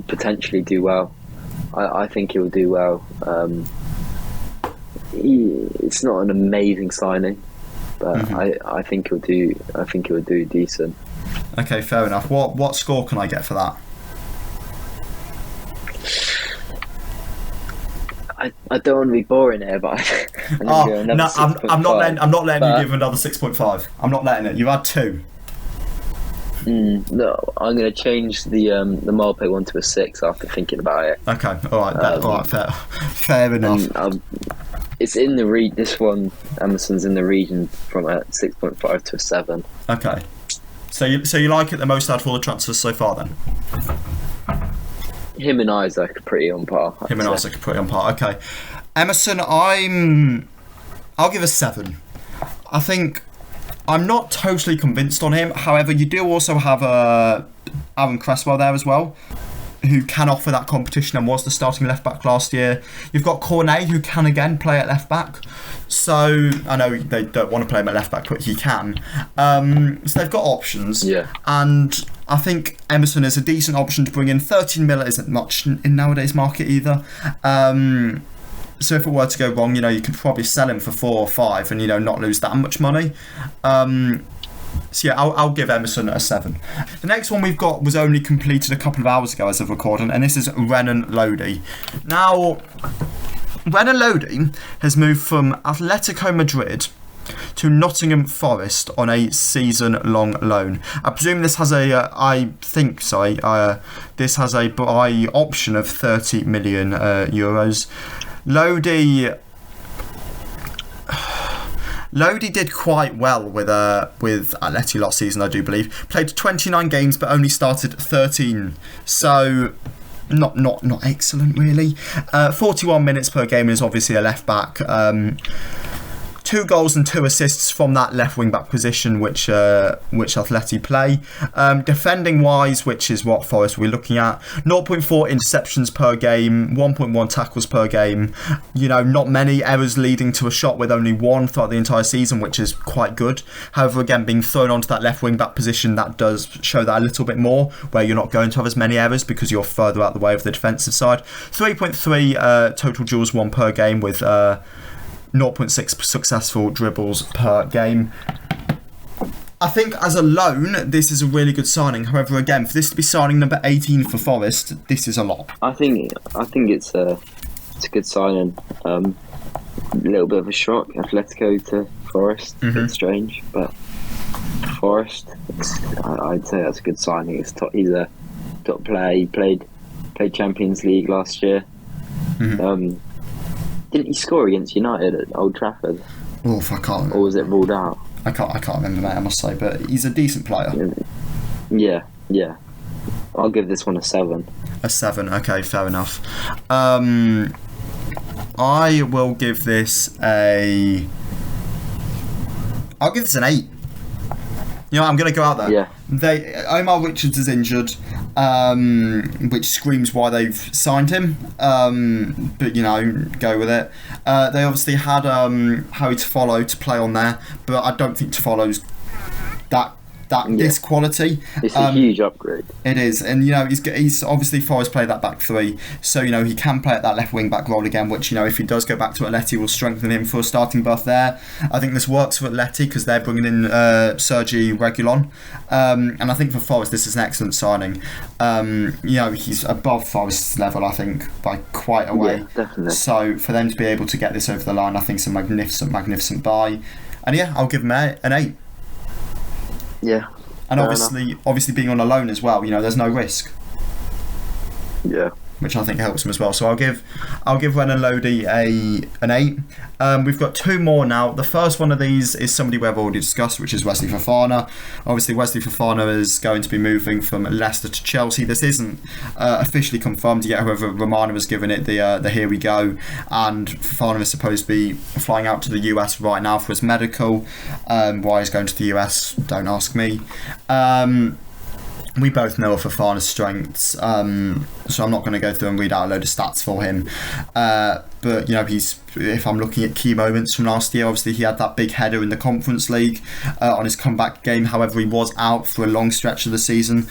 potentially do well. I think he'll do well. It's not an amazing signing, but I think he'll do. I think he'll do decent. Okay, fair enough. What score can I get for that? I don't want to be boring here, but I'm not letting you give another 6.5. I'm not letting it. You had 2. No, I'm going to change the Marpe one to a 6 after thinking about it. Okay, all right, fair enough. It's in the this one, Emerson's in the region from a 6.5 to a 7. Okay, so you like it the most out of all the transfers so far then? Him and Isaac are pretty on par. Isaac are pretty on par. Okay, Emerson, I'll give a 7. I think I'm not totally convinced on him. However, you do also have Aaron Cresswell there as well, who can offer that competition and was the starting left back last year. You've got Cornet, who can again play at left back. So I know they don't want to play him at left back, but he can. So they've got options. Yeah. And I think Emerson is a decent option to bring in. 13 mil isn't much in nowadays market either. So if it were to go wrong, you could probably sell him for 4 or 5 and, not lose that much money. So yeah, I'll give Emerson a 7. The next one we've got was only completed a couple of hours ago as of recording, and this is Renan Lodi. Now, Renan Lodi has moved from Atletico Madrid to Nottingham Forest on a season-long loan. I presume this has this has a buy option of 30 million euros. Lodi did quite well with Atleti last season, I do believe. Played 29 games, but only started 13. So not excellent, really. 41 minutes per game, is obviously a left back. 2 goals and 2 assists from that left wing back position, which Atleti play. Defending wise, which is what Forest we're looking at, 0.4 interceptions per game, 1.1 tackles per game. Not many errors leading to a shot, with only 1 throughout the entire season, which is quite good. However, again, being thrown onto that left wing back position, that does show that a little bit more, where you're not going to have as many errors because you're further out the way of the defensive side. 3.3 total duels won per game, with 0.6 successful dribbles per game. I think as a loan, this is a really good signing. However, again, for this to be signing number 18 for Forest, this is a lot. I think it's a good signing. A little bit of a shock, Atletico to Forest. A bit strange, but Forest, I'd say that's a good signing. He's a top player. He played Champions League last year. Didn't he score against United at Old Trafford? Oof, I can't. Or was it ruled out? I can't remember, mate, I must say, but he's a decent player. Yeah. I'll give this one a 7. A 7, okay, fair enough. I will give this I'll give this an 8. I'm going to go out there. Yeah. Omar Richards is injured, which screams why they've signed him. But go with it. They obviously had Harry Toffolo to play on there, but I don't think Toffolo's that this quality. It's a huge upgrade. It is, and he's obviously Forest play that back three, so he can play at that left wing back role again, which if he does go back to Atleti will strengthen him for a starting berth there. I think this works for Atleti because they're bringing in Sergi Reguilon, and I think for Forest this is an excellent signing. He's above Forest's level, I think, by quite a way. Yeah, definitely. So for them to be able to get this over the line, I think it's a magnificent buy, and I'll give him an 8. Yeah. And obviously being on a loan as well, there's no risk. Yeah. Which I think helps him as well. So I'll give Renan Lodi an 8. We've got 2 more now. The first one of these is somebody we've already discussed, which is Wesley Fofana. Obviously, Wesley Fofana is going to be moving from Leicester to Chelsea. This isn't officially confirmed yet. However, Romano has given it the here we go, and Fofana is supposed to be flying out to the US right now for his medical. Why he's going to the US, don't ask me. We both know of Fofana's strengths, so I'm not going to go through and read out a load of stats for him. But if I'm looking at key moments from last year, obviously he had that big header in the Conference League on his comeback game. However, he was out for a long stretch of the season.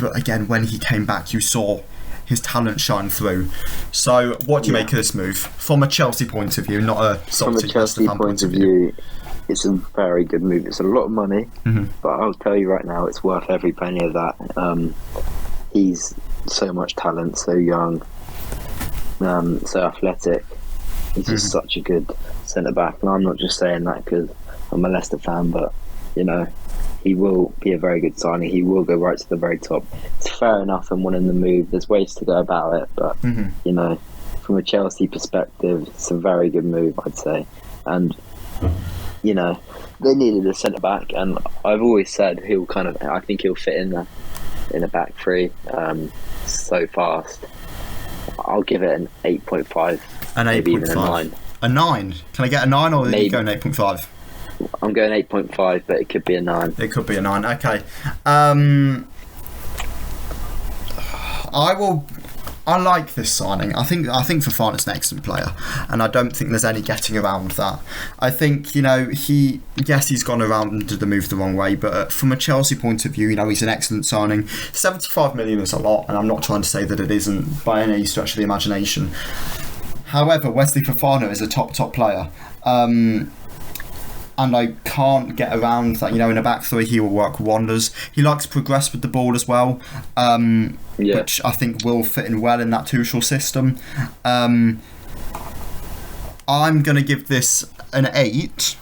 But again, when he came back, you saw his talent shine through. So, what do you make of this move from a Chelsea point of view, not a salty Chelsea point of view? It's a very good move. It's a lot of money, but I'll tell you right now, it's worth every penny of that. He's so much talent, so young, so athletic. He's just such a good centre back, and I'm not just saying that because I'm a Leicester fan, but he will be a very good signing. He will go right to the very top. It's fair enough in wanting the move. There's ways to go about it, but from a Chelsea perspective, it's a very good move, I'd say. And they needed a centre back, and I've always said I think he'll fit in a back three so fast. I'll give it an 8.5. An 8.5. A 9. Can I get a 9, or are you going 8.5? I'm going 8.5, but it could be a 9. It could be a 9. Okay. I like this signing. I think Fofana's an excellent player, and I don't think there's any getting around that. I think he's gone around and did the move the wrong way, but from a Chelsea point of view, he's an excellent signing. 75 million is a lot, and I'm not trying to say that it isn't by any stretch of the imagination. However, Wesley Fofana is a top player. And I can't get around that. In a back three, he will work wonders. He likes to progress with the ball as well, which I think will fit in well in that Tuchel system. I'm going to give this an 8.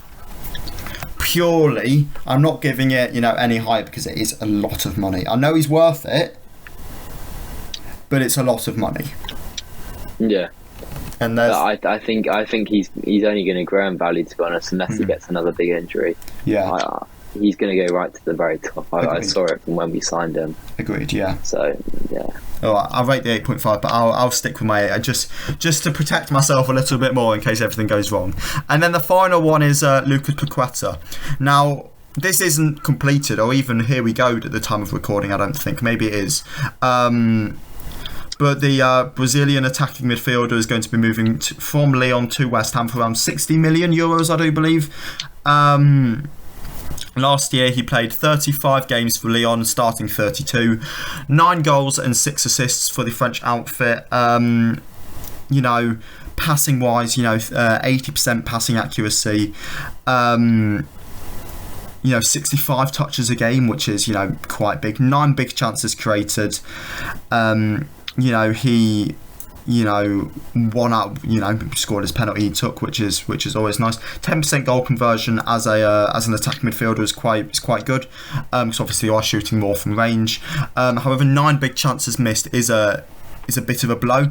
Purely, I'm not giving it, any higher because it is a lot of money. I know he's worth it, but it's a lot of money. Yeah. And I think he's only going to grow in value, to be honest, unless he gets another big injury. Yeah, he's going to go right to the very top. I saw it from when we signed him. Agreed. Yeah. So yeah. All right, I'll rate the 8.5, but I'll stick with my 8 just to protect myself a little bit more in case everything goes wrong. And then the final one is Lucas Paqueta. Now, this isn't completed or even here we go at the time of recording. I don't think. Maybe it is. But the Brazilian attacking midfielder is going to be moving from Lyon to West Ham for around 60 million euros, I do believe. Last year he played 35 games for Lyon, starting 32. 9 goals and 6 assists for the French outfit. Passing wise, 80% passing accuracy. 65 touches a game, which is, quite big. 9 big chances created. He won out, scored his penalty he took, which is always nice. 10% goal conversion as an attacking midfielder is quite good, because obviously you are shooting more from range. However, 9 big chances missed is a bit of a blow.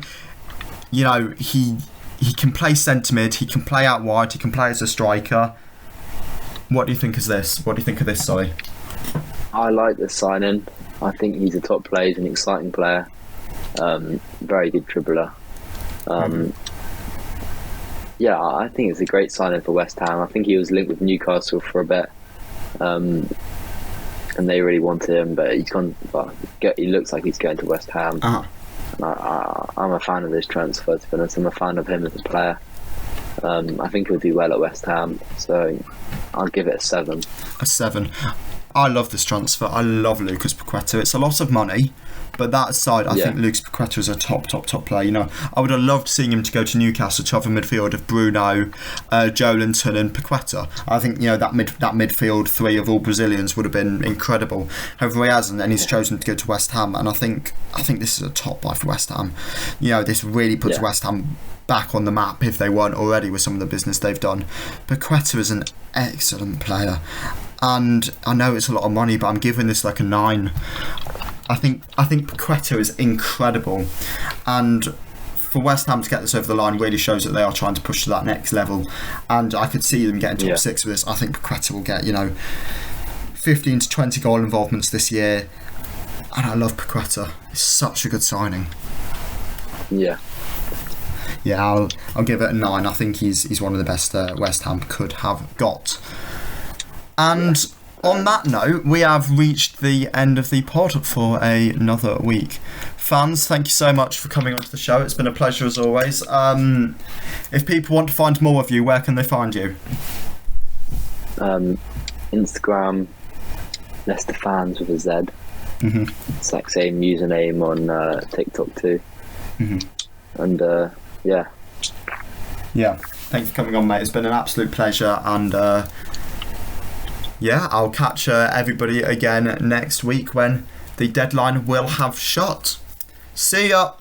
He can play centre mid, he can play out wide, he can play as a striker. What do you think of this? Sorry. I like this signing. I think he's a top player. He's an exciting player. Very good dribbler. I think it's a great signing for West Ham. I think he was linked with Newcastle for a bit, and they really wanted him, but he's gone. He looks like he's going to West Ham. And I'm a fan of this transfer, to be honest. I'm a fan of him as a player. I think he'll do well at West Ham, so I'll give it a 7. A 7. I love this transfer. I love Lucas Paqueta. It's a lot of money, but that aside, I think Lucas Paqueta is a top player. You know, I would have loved seeing him to go to Newcastle to have a midfield of Bruno, Joelinton and Paqueta. I think, you know, that midfield three of all Brazilians would have been incredible. However, he hasn't, and he's chosen to go to West Ham, and I think this is a top buy for West Ham. You know, this really puts West Ham back on the map if they weren't already with some of the business they've done. Paqueta is an excellent player, and I know it's a lot of money, but I'm giving this like a 9. I think Paqueta is incredible, and for West Ham to get this over the line really shows that they are trying to push to that next level, and I could see them getting top 6 with this. I think Paqueta will get, you know, 15 to 20 goal involvements this year, and I love Paqueta. It's such a good signing. Yeah, I'll give it a 9. I think he's one of the best West Ham could have got. And on that note, we have reached the end of the pod for another week. Fans, thank you so much for coming onto the show. It's been a pleasure as always. If people want to find more of you, where can they find you? Instagram, Leicester Fans with a Z. Mm-hmm. It's like same username on TikTok too. Mm-hmm. And yeah, thanks for coming on, mate. It's been an absolute pleasure, and I'll catch everybody again next week when the deadline will have shot. See ya.